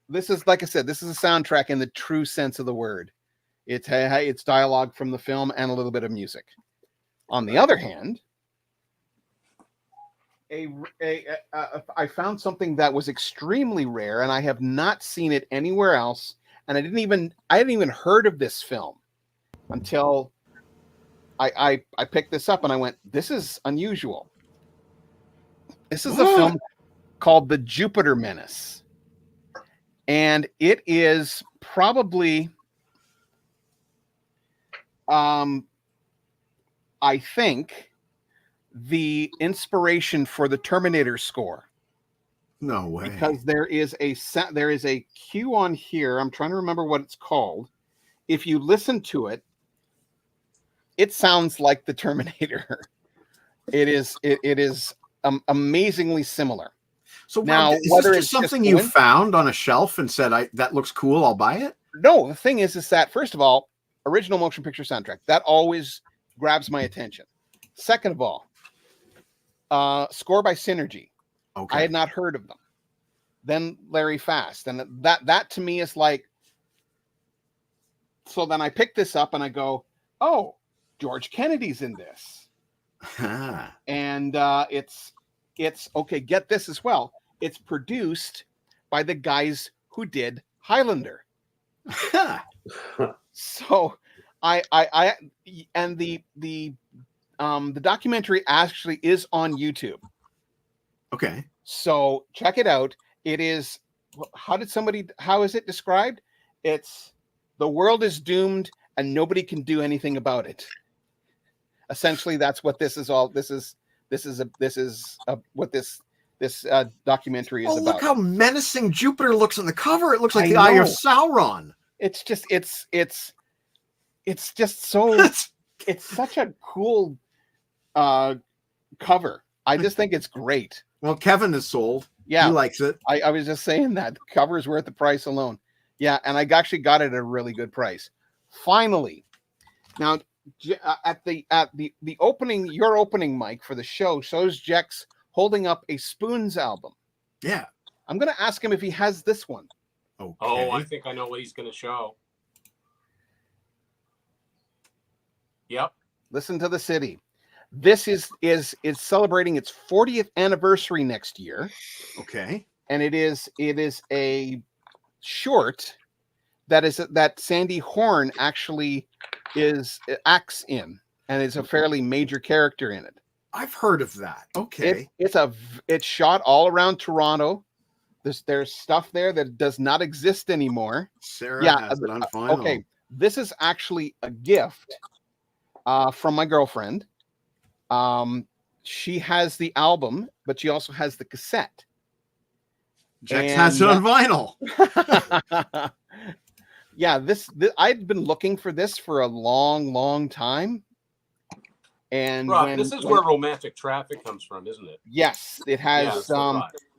this is, like I said, this is a soundtrack in the true sense of the word. It's dialogue from the film and a little bit of music. On the other hand, I found something that was extremely rare, and I have not seen it anywhere else. And I hadn't even heard of this film until I picked this up and I went, this is unusual. This is a film called The Jupiter Menace. And it is probably, I think, the inspiration for the Terminator score. No way. Because there is a cue on here. I'm trying to remember what it's called. If you listen to it, it sounds like the Terminator. It is amazingly similar. So now, is whether this just it's something just you found on a shelf and said, that looks cool, I'll buy it? No, the thing is that, first of all, original motion picture soundtrack, that always grabs my attention. Second of all, score by Synergy. Okay. I had not heard of them. Then Larry Fast. And that to me is like, so then I pick this up and I go, oh, George Kennedy's in this. And it's okay, get this as well. It's produced by the guys who did Highlander. So I and the documentary actually is on YouTube. Okay. So check it out. It is, how is it described? It's, the world is doomed and nobody can do anything about it. Essentially, that's what this is all. This is what this documentary is about. Look how menacing Jupiter looks on the cover. It looks like the Eye of Sauron. It's just so it's such a cool cover. I just think it's great. Well, Kevin is sold. Yeah, he likes it. I was just saying that the cover is worth the price alone. Yeah, and I actually got it at a really good price. Finally, now at the opening, your opening mic for the show shows Jex holding up a Spoons album. Yeah, I'm going to ask him if he has this one. Okay. Oh, I think I know what he's going to show. Yep. Listen to the City. This is celebrating its 40th anniversary next year. Okay. And it is a short that Sandy Horn actually acts in, and is a fairly major character in it. I've heard of that. Okay. It's shot all around Toronto. There's stuff there that does not exist anymore. Sarah has it on vinyl. Okay. This is actually a gift from my girlfriend. She has the album, but she also has the cassette. Jex has it on vinyl. Yeah, this I'd been looking for this for a long time. And Rob, this is where Romantic Traffic comes from, isn't it? Yes, it has.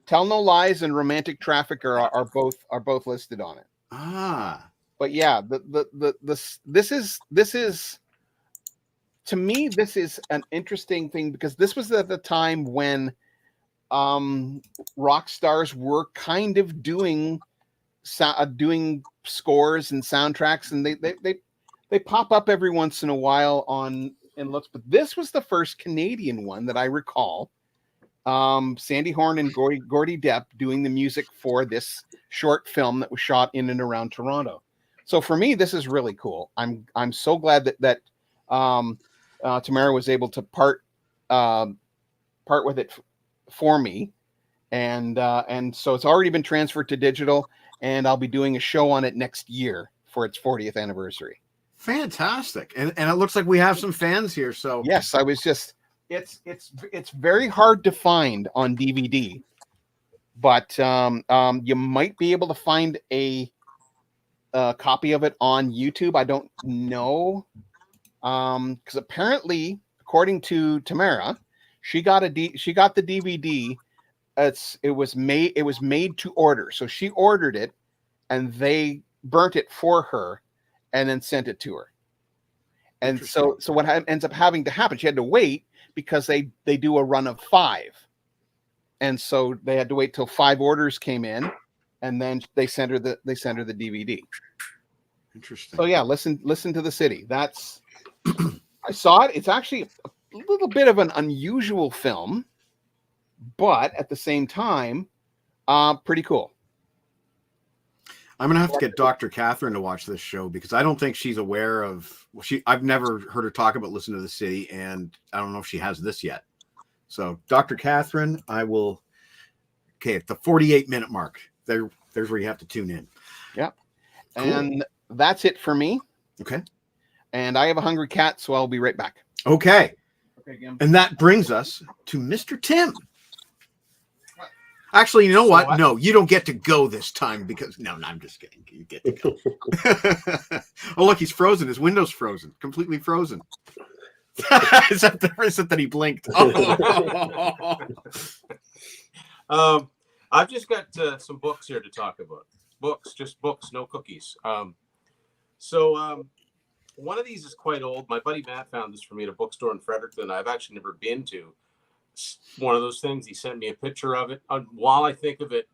Tell No Lies and Romantic Traffic are both listed on it. Ah, but yeah, this is to me, this is an interesting thing because this was at the time when rock stars were kind of doing scores and soundtracks, and they pop up every once in a while on in looks. But this was the first Canadian one that I recall. Sandy Horn and Gordy Depp doing the music for this short film that was shot in and around Toronto. So for me, this is really cool. I'm so glad that Tamara was able to part with it for me, and so it's already been transferred to digital, and I'll be doing a show on it next year for its 40th anniversary. Fantastic, and it looks like we have some fans here. So yes, I was just it's very hard to find on DVD, but you might be able to find a copy of it on YouTube. I don't know, because apparently, according to Tamara, she got the DVD. It was made to order, so she ordered it, and they burnt it for her, and then sent it to her. And so what ends up having to happen? She had to wait because they do a run of 5, and so they had to wait till 5 orders came in, and then they sent her the DVD. Interesting. So yeah, listen to the city. That's I saw it. It's actually a little bit of an unusual film, but at the same time, pretty cool. I'm gonna have to get Dr. Catherine to watch this show because I don't think she's aware of. I've never heard her talk about Listen to the City, and I don't know if she has this yet. So, Dr. Catherine, I will. Okay, at the 48-minute mark, there's where you have to tune in. Yep, cool. And that's it for me. Okay, and I have a hungry cat, so I'll be right back. Okay, Jim. And that brings us to Mr. Tim. Actually, you know what? No, you don't get to go this time because no, I'm just kidding. You get to go. Oh, look, he's frozen. His window's frozen, completely frozen. Except that he blinked. Oh. I've just got some books here to talk about. Just books, no cookies. So one of these is quite old. My buddy Matt found this for me at a bookstore in Fredericton. I've actually never been to. One of those things. He sent me a picture of it. While I think of it,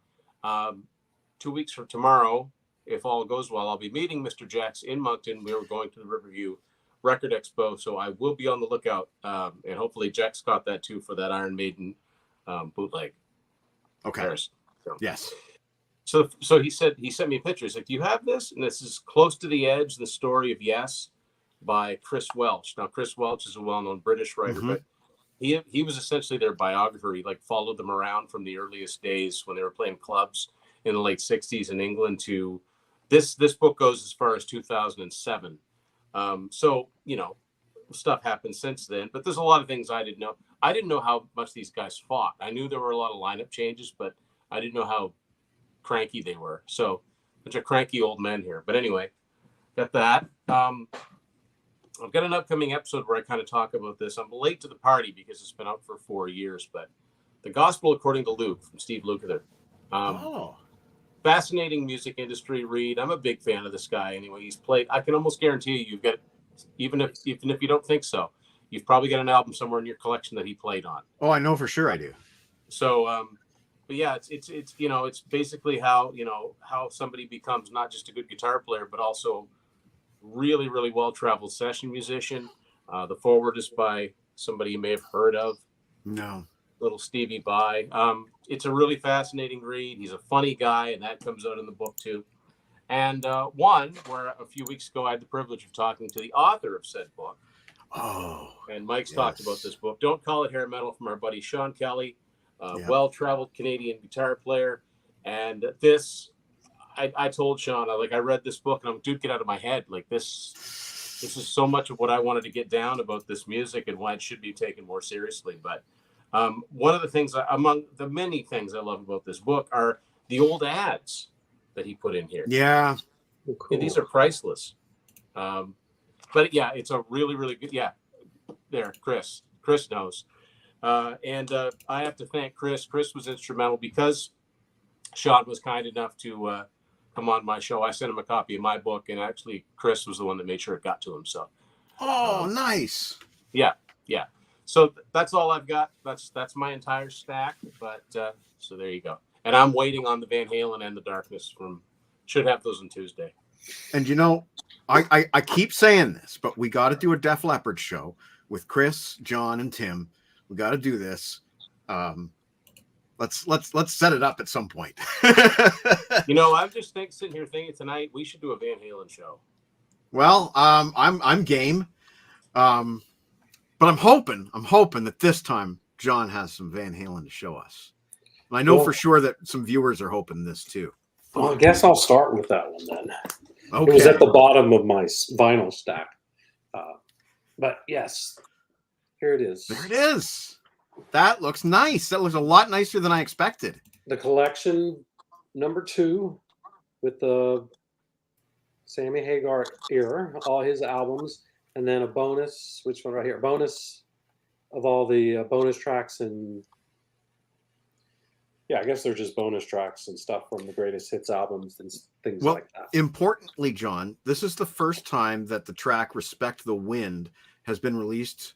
2 weeks from tomorrow, if all goes well, I'll be meeting Mr. Jax in Moncton. We were going to the Riverview Record Expo, so I will be on the lookout. And hopefully Jax caught that too for that Iron Maiden bootleg. Okay. So, yes. So he sent me a picture. He's like, "Do you have this?" And this is Close to the Edge: The Story of Yes by Chris Welch. Now, Chris Welch is a well-known British writer, but he was essentially their biographer. He followed them around from the earliest days when they were playing clubs in the late 60s in England to this book goes as far as 2007. So, stuff happened since then, but there's a lot of things I didn't know. I didn't know how much these guys fought. I knew there were a lot of lineup changes, but I didn't know how cranky they were. So bunch of cranky old men here. But anyway, got that. I've got an upcoming episode where I kind of talk about this. I'm late to the party because it's been out for 4 years, but The Gospel According to Luke from Steve Lukather. Fascinating music industry read. I'm a big fan of this guy. Anyway, he's played. I can almost guarantee you've got, even if you don't think so, you've probably got an album somewhere in your collection that he played on. Oh, I know for sure I do. So, but yeah, it's basically how somebody becomes not just a good guitar player, but also really, really well-traveled session musician. The foreword is by somebody you may have heard of. No. Little Stevie By. It's a really fascinating read. He's a funny guy, and that comes out in the book too. And one where a few weeks ago I had the privilege of talking to the author of said book. Oh. And Mike's talked about this book. Don't Call It Hair Metal, from our buddy Sean Kelly, well-traveled Canadian guitar player. And this, I told Sean, I read this book, and I'm, dude, get out of my head. This is so much of what I wanted to get down about this music and why it should be taken more seriously. But one of the things, among the many things I love about this book, are the old ads that he put in here. Yeah. Oh, cool. And these are priceless. But yeah, it's a really, really good. Yeah. There, Chris knows. And I have to thank Chris. Chris was instrumental because Sean was kind enough to come on my show. I sent him a copy of my book, and actually Chris was the one that made sure it got to him. So, nice. Yeah. So that's all I've got. That's my entire stack. But so there you go. And I'm waiting on the Van Halen and the Darkness should have those on Tuesday. And you know, I keep saying this, but we got to do a Def Leppard show with Chris, John, and Tim. We got to do this. Let's set it up at some point. You know, I'm just sitting here thinking tonight we should do a Van Halen show. Well, I'm game. But I'm hoping that this time John has some Van Halen to show us. And I know for sure that some viewers are hoping this too. Well, I guess I'll start with that one then. Okay. It was at the bottom of my vinyl stack. But yes, here it is. There it is. That looks nice. That looks a lot nicer than I expected. The collection number 2 with the Sammy Hagar era, all his albums, and then a bonus, which one right here? Bonus of all the bonus tracks and I guess they're just bonus tracks and stuff from the greatest hits albums and things like that. Importantly, John, this is the first time that the track Respect the Wind has been released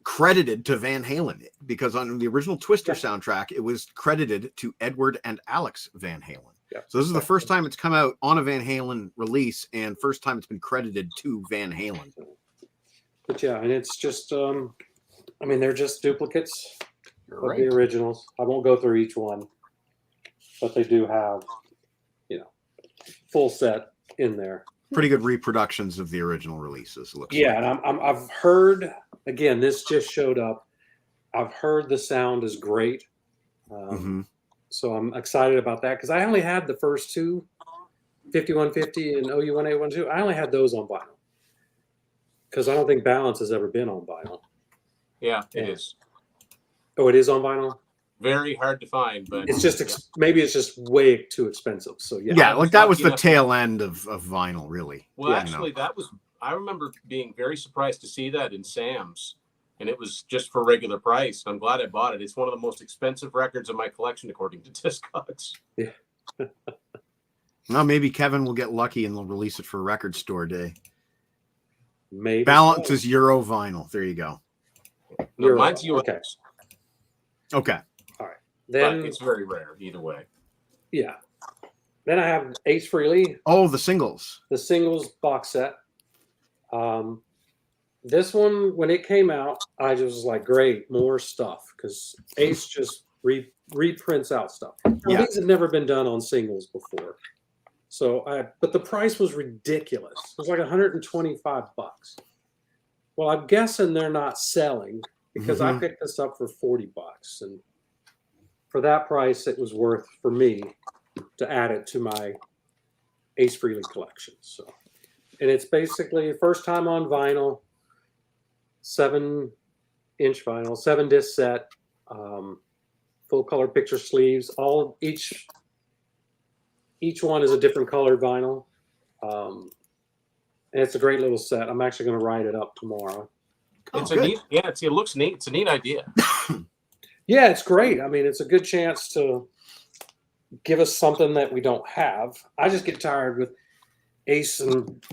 credited to Van Halen, because on the original Twister soundtrack, it was credited to Edward and Alex Van Halen. Yeah. So this is the first time it's come out on a Van Halen release and first time it's been credited to Van Halen. But yeah, and it's just, they're just duplicates of Right. the originals. I won't go through each one, but they do have, full set in there. Pretty good reproductions of the original releases. Looks Yeah, like. and I've heard, again, this just showed up. I've heard the sound is great. So I'm excited about that because I only had the first two, 5150 and OU1812. I only had those on vinyl because I don't think Balance has ever been on vinyl. Yeah, it is. Oh, it is on vinyl? Very hard to find, but It's just maybe it's just way too expensive. So Yeah, like that was the tail end of vinyl, really. Well, actually, I remember being very surprised to see that in Sam's, and it was just for regular price. I'm glad I bought it. It's one of the most expensive records in my collection, according to Discogs. Yeah. Well, maybe Kevin will get lucky and they'll release it for Record Store Day. Maybe Balance so. is Euro vinyl. There you go. No, mine's US. Okay. Okay. Then But it's very rare either way. yeah. Then I have Ace Frehley, Oh, the singles. the singles box set. This one, when it came out, I just was like, great, more stuff, because Ace just reprints out stuff. Now, Yeah. these have never been done on singles before. But the price was ridiculous. It was like $125. Well, I'm guessing they're not selling because I picked this up for $40, and for that price, it was worth for me to add it to my Ace Frehley collection. So, and it's basically first time on vinyl, 7-inch vinyl, 7-disc set, full color picture sleeves. Each one is a different colored vinyl, and it's a great little set. I'm actually going to write it up tomorrow. It's a neat, it looks neat. It's a neat idea. Yeah, it's great. I mean, it's a good chance to give us something that we don't have. I just get tired with Ace and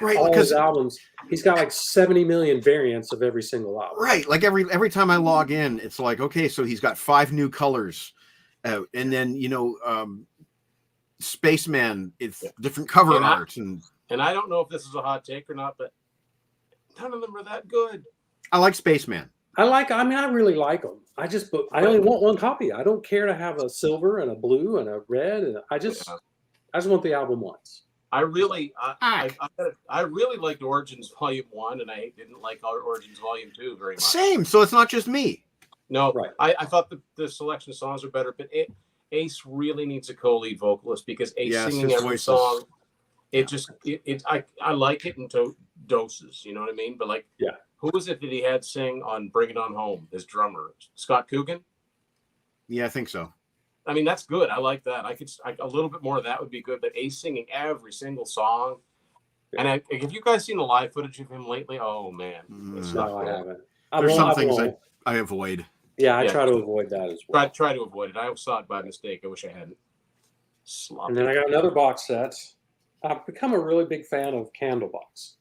all his albums. He's got like 70 million variants of every single album. Right. Like every time I log in, it's like, okay, so he's got 5 new colors out. And then, Spaceman, it's different cover art. And I don't know if this is a hot take or not, but none of them are that good. I like Spaceman. I really like them. I only want one copy. I don't care to have a silver and a blue and a red. And I just want the album once. I really liked Origins Volume 1, and I didn't like Origins Volume 2 very much. Same. So it's not just me. No, Right. I thought the selection of songs are better, but Ace really needs a co-lead vocalist because Ace singing his every voice song, I like it in doses, you know what I mean? But who was it that he had sing on Bring It On Home, his drummer? Scott Coogan? Yeah, I think so. I mean, that's good. I like that. A little bit more of that would be good, but Ace singing every single song. And have you guys seen the live footage of him lately? Oh, man. It's not No, I good. haven't. There's some things I avoid. Yeah, I try to avoid that as well. Try to avoid it. I saw it by mistake. I wish I hadn't. Sloppy. And then I got another box set. I've become a really big fan of Candlebox.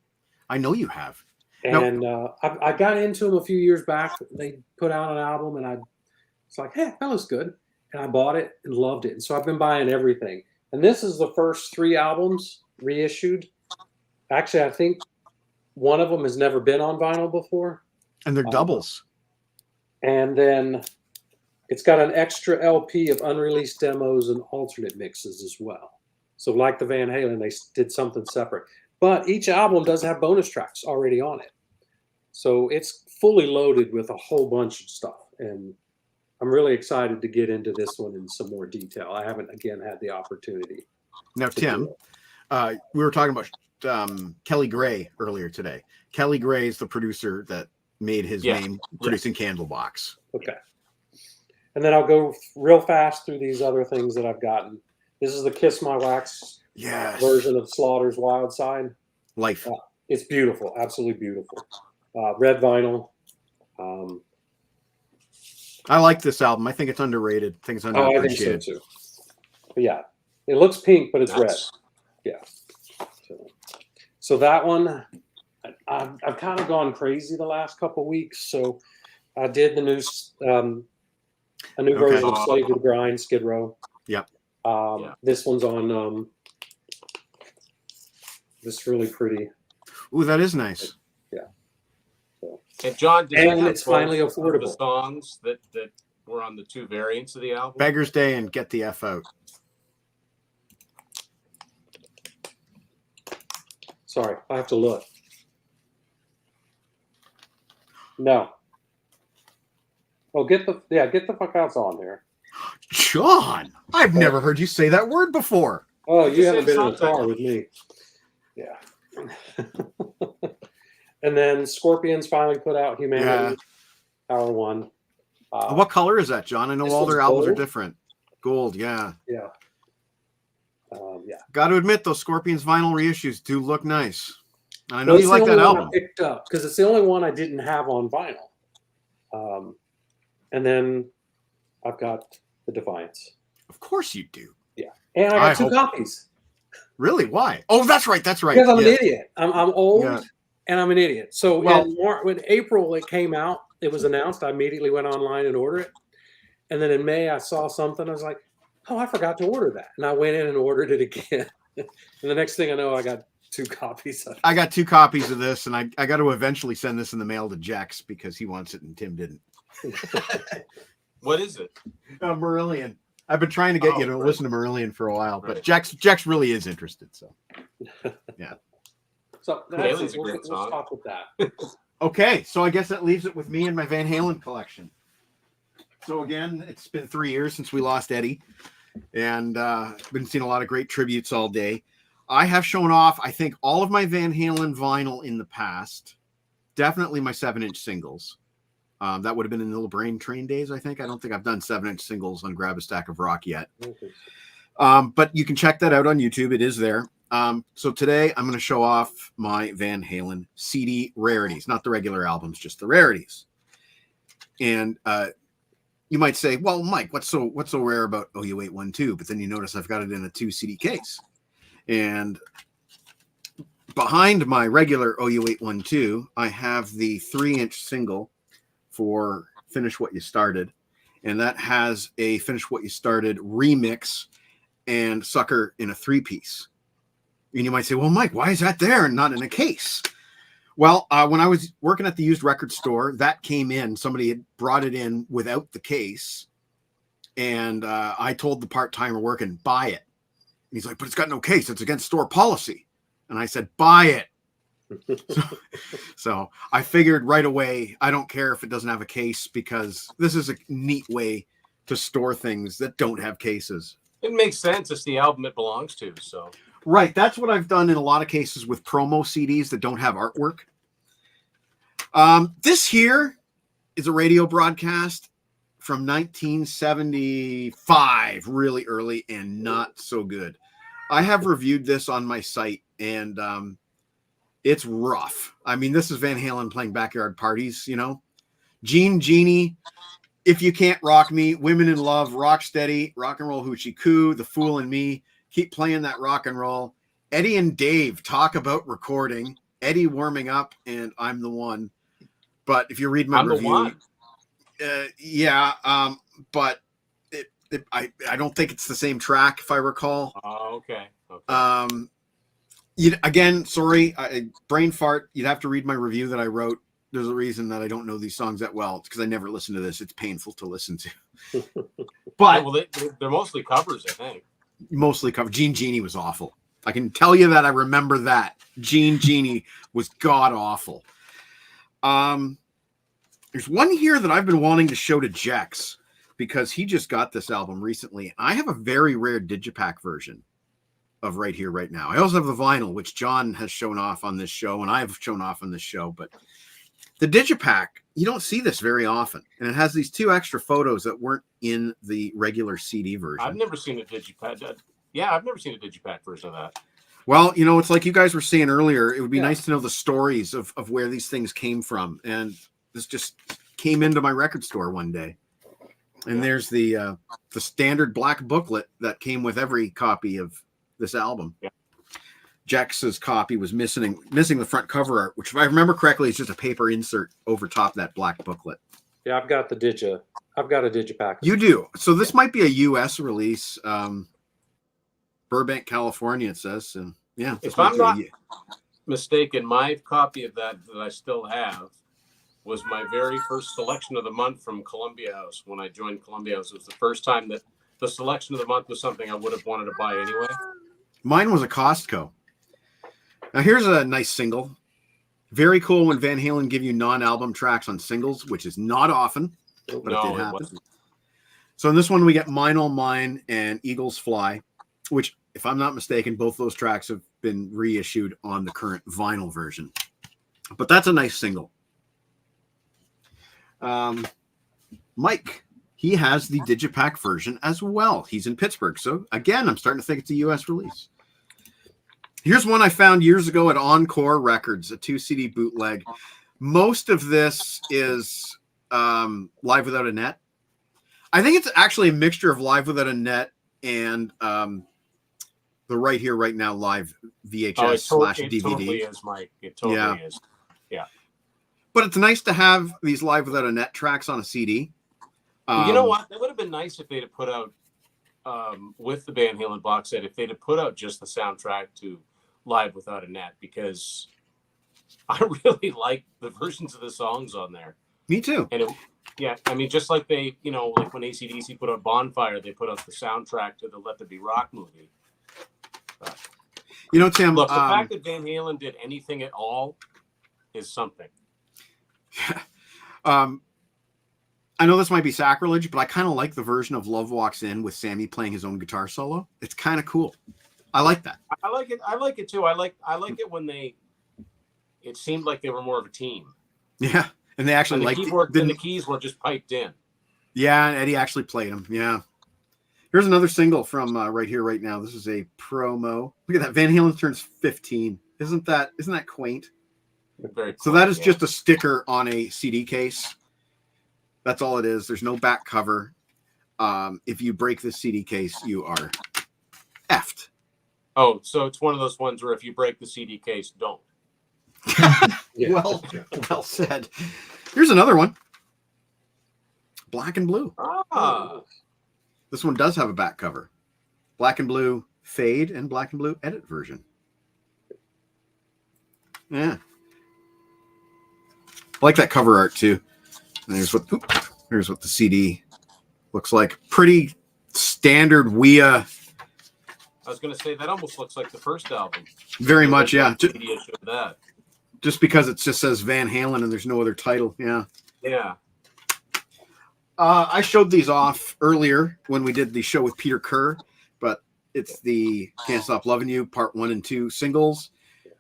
I know you have. And I got into them a few years back. They put out an album, and I was like, hey, that looks good. And I bought it and loved it. And so I've been buying everything. And this is the first 3 albums reissued. Actually, I think one of them has never been on vinyl before. And they're doubles. And then it's got an extra LP of unreleased demos and alternate mixes as well. So like the Van Halen, they did something separate. But each album does have bonus tracks already on it. So it's fully loaded with a whole bunch of stuff. And I'm really excited to get into this one in some more detail. I haven't, again, had the opportunity. Now, Tim, we were talking about Kelly Gray earlier today. Kelly Gray is the producer that made his name producing Candlebox. Okay. And then I'll go real fast through these other things that I've gotten. This is the Kiss My Wax version of Slaughter's Wild Side. Life. It's beautiful. Absolutely beautiful. Red vinyl. I like this album. I think it's underrated. I think it's underappreciated. I think so too. But yeah, it looks pink, but it's red. Yeah. So that one, I've kind of gone crazy the last couple of weeks. So I did the new, a new version of Slave to the Grind, Skid Row. Yep. This one's on this really pretty. Ooh, that is nice. Yeah. So. And John, and it's finally affordable. The songs that were on the 2 variants of the album. Beggar's Day and Get the F Out. Sorry, I have to look. No. Oh, get the fuck out's on there. John, I've never heard you say that word before. Oh, you haven't been in a car with me. Yeah. And then Scorpions finally put out Humanity, Hour 1. What color is that, John? I know all their albums are different. Gold, yeah. Yeah. Got to admit, those Scorpions vinyl reissues do look nice. And I know you like that album. I picked up because it's the only one I didn't have on vinyl. And then I've got the Defiance. Of course you do. Yeah, and I got 2 copies. Really? Why? Oh, that's right. That's right. Because I'm an idiot. I'm old and I'm an idiot. So when April it came out, it was announced. I immediately went online and ordered it. And then in May, I saw something. I was like, oh, I forgot to order that. And I went in and ordered it again. And the next thing I know, I got 2 copies of it. I got 2 copies of this, and I got to eventually send this in the mail to Jax because he wants it and Tim didn't. What is it? Marillion. I've been trying to get you to listen to Marillion for a while, but Jax really is interested. So, yeah. So we'll stop with that. Okay, so I guess that leaves it with me and my Van Halen collection. So again, it's been 3 years since we lost Eddie, and been seeing a lot of great tributes all day. I have shown off, I think, all of my Van Halen vinyl in the past. Definitely my 7-inch singles. That would have been in the Little Brain Train days, I think. I don't think I've done 7-inch singles on Grab a Stack of Rock yet. But you can check that out on YouTube. It is there. So today I'm going to show off my Van Halen CD rarities, not the regular albums, just the rarities. And you might say, well, Mike, what's so rare about OU812? But then you notice I've got it in a 2 CD case. And behind my regular OU812, I have the 3-inch single for Finish What You Started. And that has a Finish What You Started remix and Sucker in a 3-piece. And you might say, well, Mike, why is that there and not in a case? Well, when I was working at the used record store, that came in. Somebody had brought it in without the case. And I told the part-timer working, buy it. And he's like, but it's got no case. It's against store policy. And I said, buy it. So I figured right away, I don't care if it doesn't have a case because this is a neat way to store things that don't have cases. It makes sense. It's the album it belongs to. So right. That's what I've done in a lot of cases with promo CDs that don't have artwork. This here is a radio broadcast from 1975, really early and not so good. I have reviewed this on my site and it's rough. I mean, this is Van Halen playing Backyard Parties, you know. Gene Genie, If You Can't Rock Me, Women in Love, Rock Steady, Rock and Roll Hoochie Coo, The Fool and Me, Keep Playing That Rock and Roll. Eddie and Dave talk about recording. Eddie warming up, and I'm the one. But if you read my I'm the review, one. But I don't think it's the same track, if I recall. Oh, okay. Okay. Again, sorry, brain fart. You'd have to read my review that I wrote. There's a reason that I don't know these songs that well. It's because I never listen to this. It's painful to listen to. But well, they're mostly covers, I think. Mostly covered. Gene Genie was awful. I can tell you that I remember that. Gene Genie was god awful. There's one here that I've been wanting to show to Jex because he just got this album recently. I have a very rare digipack version of Right Here, Right Now. I also have the vinyl, which John has shown off on this show, and I've shown off on this show. But the digipack, you don't see this very often. And it has these 2 extra photos that weren't in the regular CD version. I've never seen a digipack. Yeah, I've never seen a digipack version of that. Well, it's like you guys were saying earlier. It would be nice to know the stories of where these things came from. And this just came into my record store one day. And there's the standard black booklet that came with every copy of this album. Yeah. Jax's copy was missing the front cover art, which if I remember correctly is just a paper insert over top that black booklet. Yeah, I've got a digipack. You do. So this might be a US release. Burbank, California, it says. And yeah. If I'm not mistaken, my copy of that I still have was my very first selection of the month from Columbia House. When I joined Columbia House, it was the first time that the selection of the month was something I would have wanted to buy anyway. Mine was a Costco. Now here's a nice single. Very cool when Van Halen give you non-album tracks on singles, which is not often, but it did happen. So in this one, we get Mine All Mine and Eagles Fly, which, if I'm not mistaken, both those tracks have been reissued on the current vinyl version. But that's a nice single. Mike, he has the digipack version as well. He's in Pittsburgh. So again, I'm starting to think it's a US release. Here's one I found years ago at Encore Records, a 2 CD bootleg. Most of this is Live Without a Net. I think it's actually a mixture of Live Without a Net and the Right Here, Right Now live VHS / DVD. It totally is, Mike. It totally is. Yeah. But it's nice to have these Live Without a Net tracks on a CD. You know what? It would have been nice if they'd have put out, with the Van Halen box set, if they'd have put out just the soundtrack to Live Without a Net, because I really like the versions of the songs on there. Me too. And just like they, like when AC/DC put out Bonfire, they put out the soundtrack to the Let There Be Rock movie. Tim, look, the fact that Van Halen did anything at all is something. I know this might be sacrilege, but I kind of like the version of Love Walks In with Sammy playing his own guitar solo. It's kind of cool. I like that. I like it. I like it too. I like it when it seemed like they were more of a team. Yeah. And they actually liked it. And the keys were just piped in. Yeah. And Eddie actually played them. Yeah. Here's another single from Right Here, Right Now. This is a promo. Look at that. Van Halen turns 15. Isn't that quaint? Very so that is just a sticker on a CD case. That's all it is. There's no back cover. If you break the CD case, you are effed. Oh, so it's one of those ones where if you break the CD case, don't. Well said. Here's another one. Black and Blue. This one does have a back cover. Black and Blue fade and Black and Blue edit version. Yeah. I like that cover art too. And here's what the CD looks like. Pretty standard WIA. I was going to say that almost looks like the first album. Very much, yeah. That. Just because it just says Van Halen and there's no other title, yeah. Yeah. I showed these off earlier when we did the show with Peter Kerr, but it's the Can't Stop Loving You Part 1 and 2 singles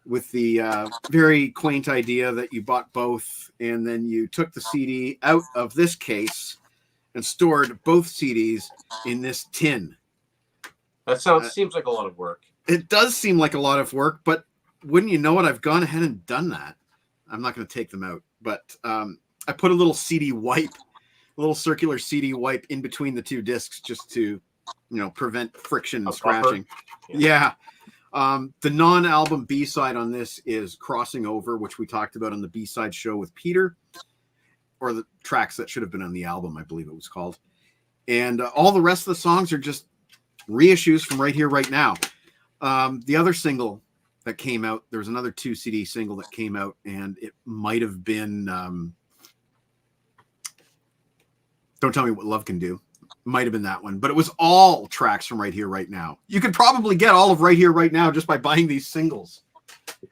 with the very quaint idea that you bought both and then you took the CD out of this case and stored both CDs in this tin. That seems like a lot of work. It does seem like a lot of work, but wouldn't you know it? I've gone ahead and done that. I'm not going to take them out, but I put a little CD wipe, a little circular CD wipe in between the two discs just to, prevent friction and scratching. Yeah. The non-album B-side on this is Crossing Over, which we talked about on the B-side show with Peter, or the tracks that should have been on the album, I believe it was called. And all the rest of the songs are just reissues from Right Here, Right Now. The other single that came out, there was another 2 CD single that came out, and it might have been Don't Tell Me What Love Can Do. Might have been that one, but it was all tracks from Right Here, Right Now. You could probably get all of Right Here, Right Now just by buying these singles.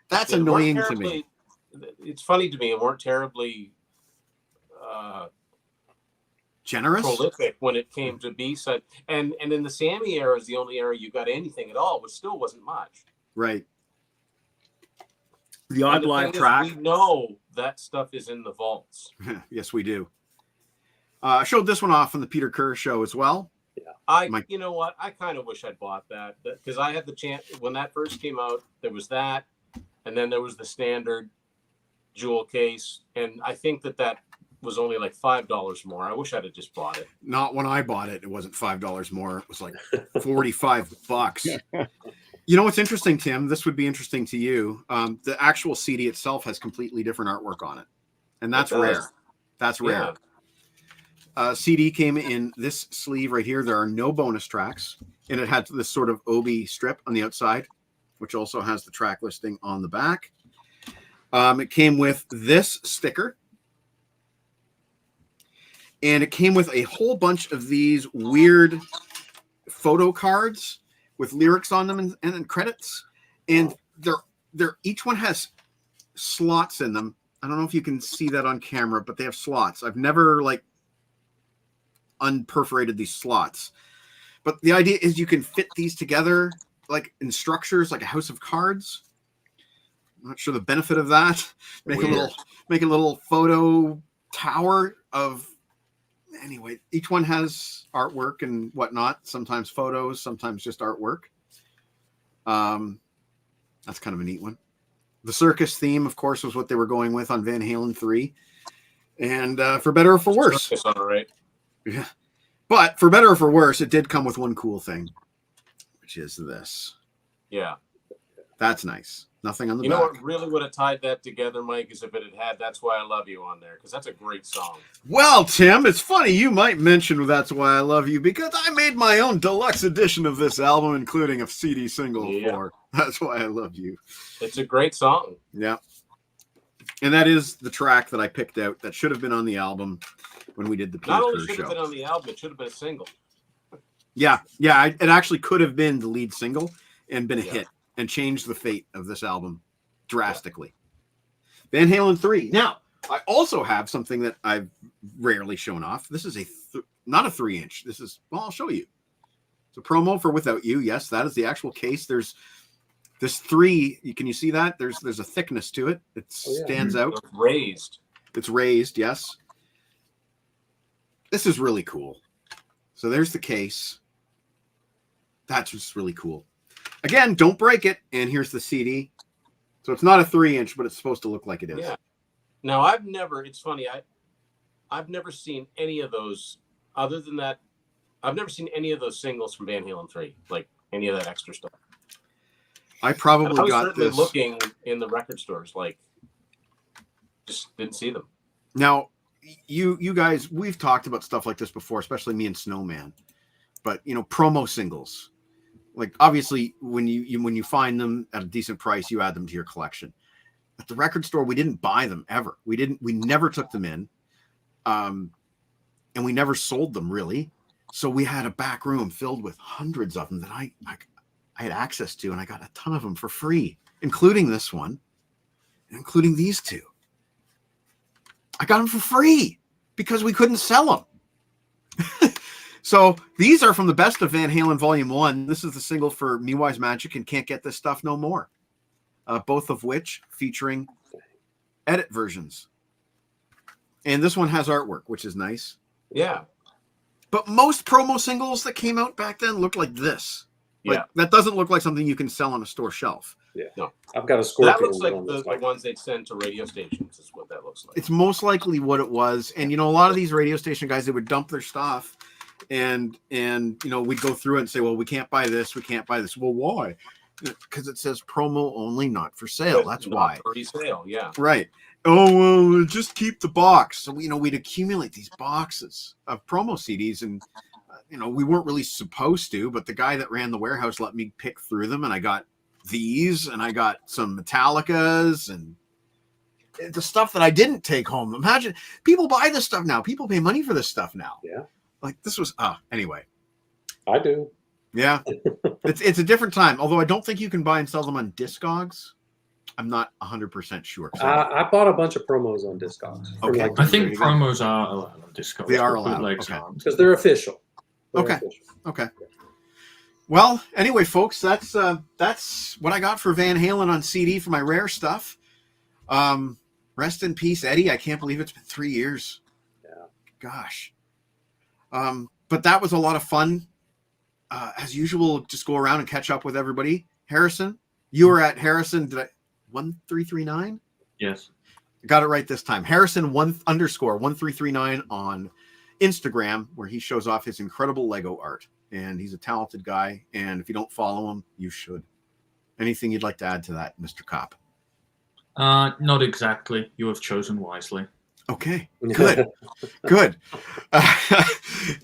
That's annoying to me. It's funny to me. It weren't terribly generous, prolific when it came to B-side. And in the Sammy era is the only era you got anything at all, which still wasn't much. Right. The odd live track. We know that stuff is in the vaults. Yes, we do. I showed this one off on the Peter Kerr show as well. Yeah. You know what? I kind of wish I'd bought that because I had the chance when that first came out. There was that, and then there was the standard jewel case, and I think that was only like $5 more. I wish I'd have just bought it. Not when I bought it. It wasn't $5 more. It was like $45. You know what's interesting, Tim? This would be interesting to you. The actual CD itself has completely different artwork on it, and that's rare. That's rare. CD came in this sleeve right here. There are no bonus tracks, and it had this sort of obi strip on the outside, which also has the track listing on the back. It came with this sticker, and it came with a whole bunch of these weird photo cards with lyrics on them and credits, and they're each one has slots in them. I don't know if you can see that on camera, but they have slots. I've never unperforated these slots, but the idea is you can fit these together like in structures, like a house of cards. I'm not sure the benefit of that. Make a little photo tower of. Anyway, each one has artwork and whatnot. Sometimes photos, sometimes just artwork. That's kind of a neat one. The circus theme, of course, was what they were going with on Van Halen 3. And for better or for worse. Circus, all right. Yeah. But for better or for worse, it did come with one cool thing, which is this. Yeah. That's nice. Nothing on the back. You know what really would have tied that together, Mike, is if it had That's Why I Love You on there, because that's a great song. Well, Tim, it's funny you might mention That's Why I Love You, because I made my own deluxe edition of this album, including a CD single for That's Why I Love You. It's a great song. Yeah. And that is the track that I picked out that should have been on the album when we did the Peter Not Kerr only should show. have been on the album, it should have been a single. Yeah. It actually could have been the lead single and been a hit and changed the fate of this album drastically. Van Halen 3. Now, I also have something that I've rarely shown off. This is not a 3-inch. This is, well, I'll show you. It's a promo for Without You. Yes, that is the actual case. There's this 3. Can you see that? There's a thickness to it. It stands out. It's raised. It's raised, yes. This is really cool. So there's the case. That's just really cool. Again, don't break it. And here's the CD. So it's not a 3-inch, but it's supposed to look like it is. Yeah. Now, it's funny. I've never seen any of those other than that. I've never seen any of those singles from Van Halen 3, like any of that extra stuff. I probably was got certainly this. looking in the record stores, just didn't see them. Now, you guys, we've talked about stuff like this before, especially me and Snowman. But, promo singles. Like, obviously, when you find them at a decent price, you add them to your collection. At the record store, we didn't buy them ever. We never took them in. And we never sold them, really. So we had a back room filled with hundreds of them that I had access to, and I got a ton of them for free, including this one, and including these two. I got them for free because we couldn't sell them. So these are from the Best of Van Halen Volume 1. This is the single for Me Wise Magic and Can't Get This Stuff No More. Both of which featuring edit versions. And this one has artwork, which is nice. Yeah. But most promo singles that came out back then looked like this. That doesn't look like something you can sell on a store shelf. Yeah. No. I've got a Scorpion. That looks like the ones they'd send to radio stations is what that looks like. It's most likely what it was. And, a lot of these radio station guys, they would dump their stuff and we'd go through it and say, well, we can't buy this. We can't buy this. Well, why? because it says promo only, not for sale. That's Not why. for resale, yeah. Right. Oh, well, just keep the box. So, we'd accumulate these boxes of promo CDs, and, we weren't really supposed to, but the guy that ran the warehouse let me pick through them, and I got these, and I got some Metallicas, and the stuff that I didn't take home. Imagine, people buy this stuff now. People pay money for this stuff now. Yeah. Like, this was, anyway. I do. Yeah. It's a different time, although I don't think you can buy and sell them on Discogs. I'm not 100% sure. I bought a bunch of promos on Discogs. Okay. I think promos are allowed on Discord. They are allowed. Okay. Because they're official. Okay. Okay. Well, anyway, folks, that's what I got for Van Halen on CD for my rare stuff. Rest in peace, Eddie. I can't believe it's been 3 years. Yeah. Gosh. But that was a lot of fun. As usual, just go around and catch up with everybody. Harrison, you were at Harrison 1339? Yes. Got it right this time. Harrison _1339 on Instagram, where he shows off his incredible Lego art. And he's a talented guy. And if you don't follow him, you should. Anything you'd like to add to that, Mr. Kopp? Not exactly. You have chosen wisely. Okay, good. Good.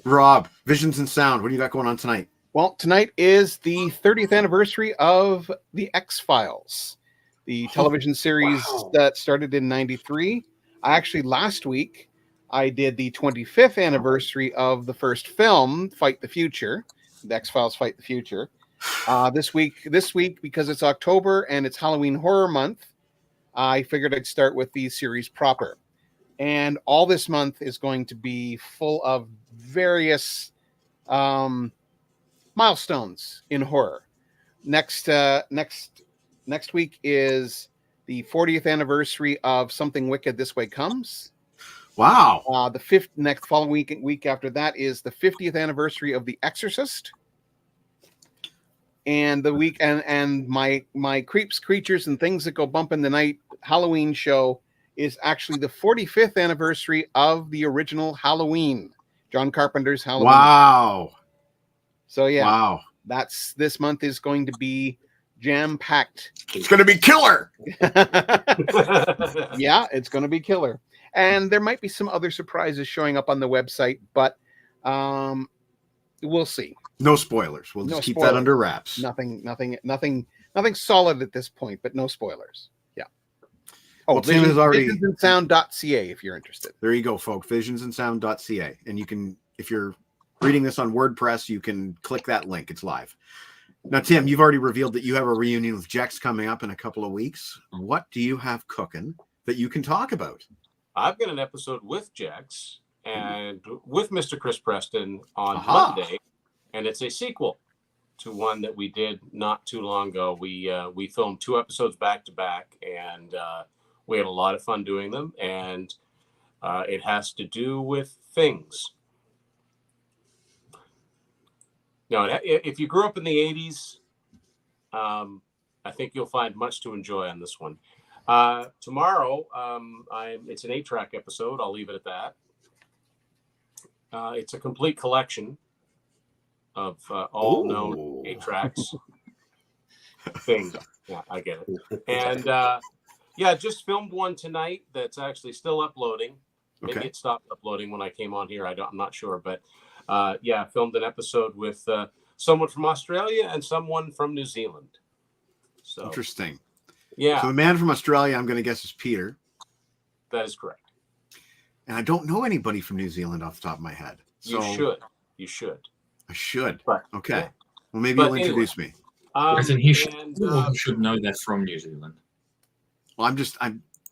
Rob, Visions and Sound, what do you got going on tonight? Well, tonight is the 30th anniversary of The X-Files, the television series that started in 93. Last week, I did the 25th anniversary of the first film, Fight the Future, The X-Files Fight the Future. This week, because it's October and it's Halloween Horror Month, I figured I'd start with the series proper. And all this month is going to be full of various milestones in horror. Next week is the 40th anniversary of Something Wicked This Way Comes. Wow. The following week after that is the 50th anniversary of The Exorcist. And the week and my Creeps, Creatures, and Things That Go Bump in the Night Halloween show is actually the 45th anniversary of the original Halloween, John Carpenter's Halloween. Wow. So yeah, wow. This month is going to be jam-packed. It's going to be killer. Yeah, it's going to be killer. And there might be some other surprises showing up on the website, but we'll see. No spoilers. We'll just keep that under wraps. Nothing solid at this point, but no spoilers. Yeah. Oh, well, Tim has already visionsandsound.ca if you're interested. There you go, folks. Visionsandsound.ca. And you can, if you're reading this on WordPress, you can click that link. It's live. Now, Tim, you've already revealed that you have a reunion with Jex coming up in a couple of weeks. What do you have cooking that you can talk about? I've got an episode with Jex and with Mr. Chris Preston on Monday, and it's a sequel to one that we did not too long ago. We filmed 2 episodes back to back, and we had a lot of fun doing them, and it has to do with things. Now, if you grew up in the 80s, I think you'll find much to enjoy on this one. Tomorrow, it's an 8-track episode. I'll leave it at that. It's a complete collection of all known 8-tracks. Things. Yeah, I get it. And just filmed one tonight that's actually still uploading. Maybe it stopped uploading when I came on here. I'm not sure, but filmed an episode with someone from Australia and someone from New Zealand. So interesting. Yeah. So the man from Australia, I'm going to guess, is Peter. That is correct. And I don't know anybody from New Zealand off the top of my head. So You should. I should. But, okay. Yeah. Well, maybe you'll introduce me. As in he should know they're from New Zealand. Well,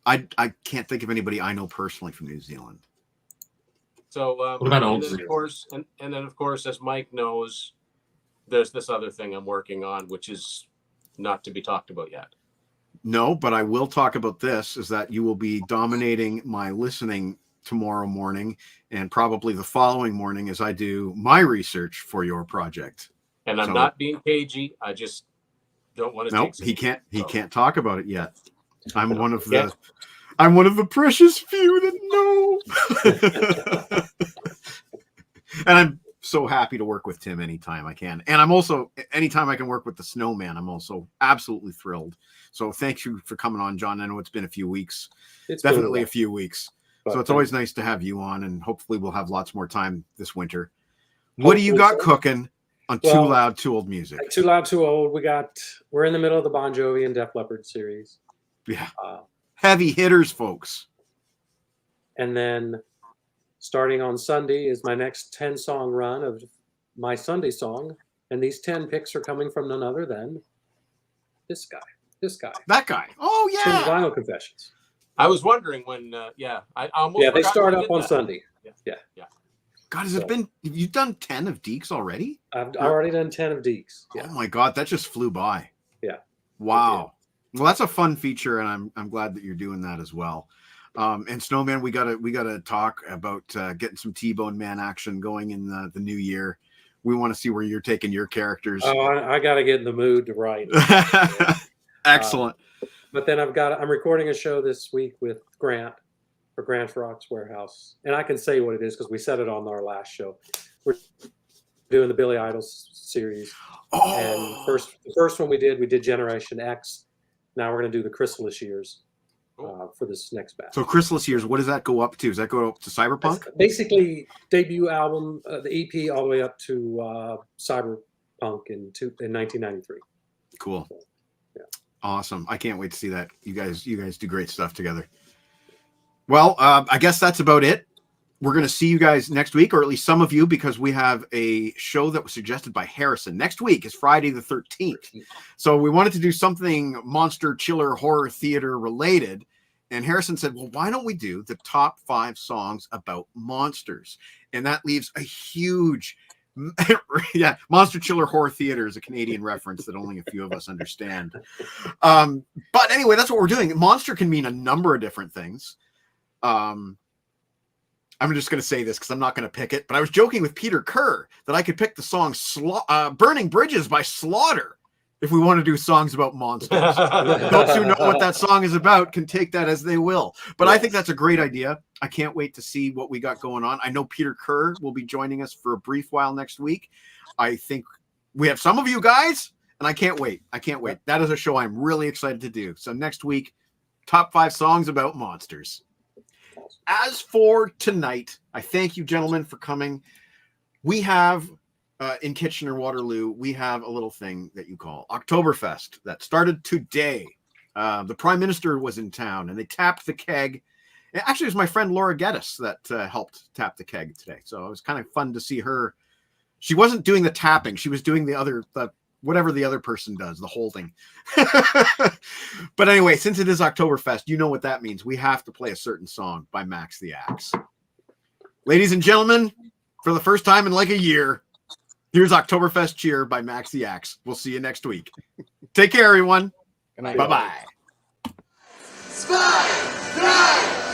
I can't think of anybody I know personally from New Zealand. So what about old Zealand? Of course, and then of course, as Mike knows, there's this other thing I'm working on, which is not to be talked about yet. No, but I will talk about this, is that you will be dominating my listening tomorrow morning and probably the following morning as I do my research for your project. And I'm not being cagey. I just don't want to. No, he can't talk about it yet. I'm one of the precious few that know. And I'm so happy to work with Tim anytime I can. And I'm also, anytime I can work with the Snowman, I'm also absolutely thrilled. So thank you for coming on, John. I know it's been a few weeks. It's Definitely a few weeks. But, so it's always nice to have you on, and hopefully we'll have lots more time this winter. What do you got cooking on Too Loud, Too Old music? Too Loud, Too Old. We're in the middle of the Bon Jovi and Def Leppard series. Yeah. Heavy hitters, folks. And then starting on Sunday is my next 10-song run of my Sunday song. And these 10 picks are coming from none other than this guy, that guy. Oh, Tim yeah. Vinyl Confessions. I was wondering when, I almost They forgot start we up did on that. Sunday. Yeah. God, has it been, you've done 10 of Deeks already? I've already done 10 of Deeks. Yeah. Oh my God, that just flew by. Yeah. Wow. Well, that's a fun feature, and I'm glad that you're doing that as well. And Snowman, we gotta talk about getting some T-Bone Man action going in the new year. We want to see where you're taking your characters. Oh, I got to get in the mood to write. Excellent. But then I'm recording a show this week with Grant for Grant Rock's Warehouse, and I can say what it is because we said it on our last show. We're doing the Billy Idol series, and the first one we did Generation X. Now we're going to do the Chrysalis Years for this next batch. So Chrysalis Years, what does that go up to? Does that go up to Cyberpunk? That's basically debut album, the EP, all the way up to Cyberpunk in 1993. Cool. So, yeah. Awesome. I can't wait to see that. You guys do great stuff together. Well, I guess that's about it. We're going to see you guys next week, or at least some of you, because we have a show that was suggested by Harrison. Next week is Friday the 13th. So we wanted to do something monster, chiller, horror theater related. And Harrison said, well, why don't we do the top 5 songs about monsters? And that leaves a huge, monster, chiller, horror theater is a Canadian reference that only a few of us understand. But anyway, that's what we're doing. Monster can mean a number of different things. I'm just going to say this because I'm not going to pick it, but I was joking with Peter Kerr that I could pick the song Burning Bridges by Slaughter if we want to do songs about monsters. Those who know what that song is about can take that as they will. But I think that's a great idea. I can't wait to see what we got going on. I know Peter Kerr will be joining us for a brief while next week. I think we have some of you guys, and I can't wait. That is a show I'm really excited to do. So next week, top 5 songs about monsters. As for tonight, I thank you, gentlemen, for coming. We have, in Kitchener-Waterloo, we have a little thing that you call Oktoberfest that started today. The Prime Minister was in town, and they tapped the keg. Actually, it was my friend Laura Geddes that helped tap the keg today. So it was kind of fun to see her. She wasn't doing the tapping. She was doing whatever the other person does, the holding. But anyway, since it is Oktoberfest, you know what that means. We have to play a certain song by Max the Axe. Ladies and gentlemen, for the first time in like a year, here's Oktoberfest Cheer by Max the Axe. We'll see you next week. Take care, everyone. Good night. Bye-bye. 2, 3.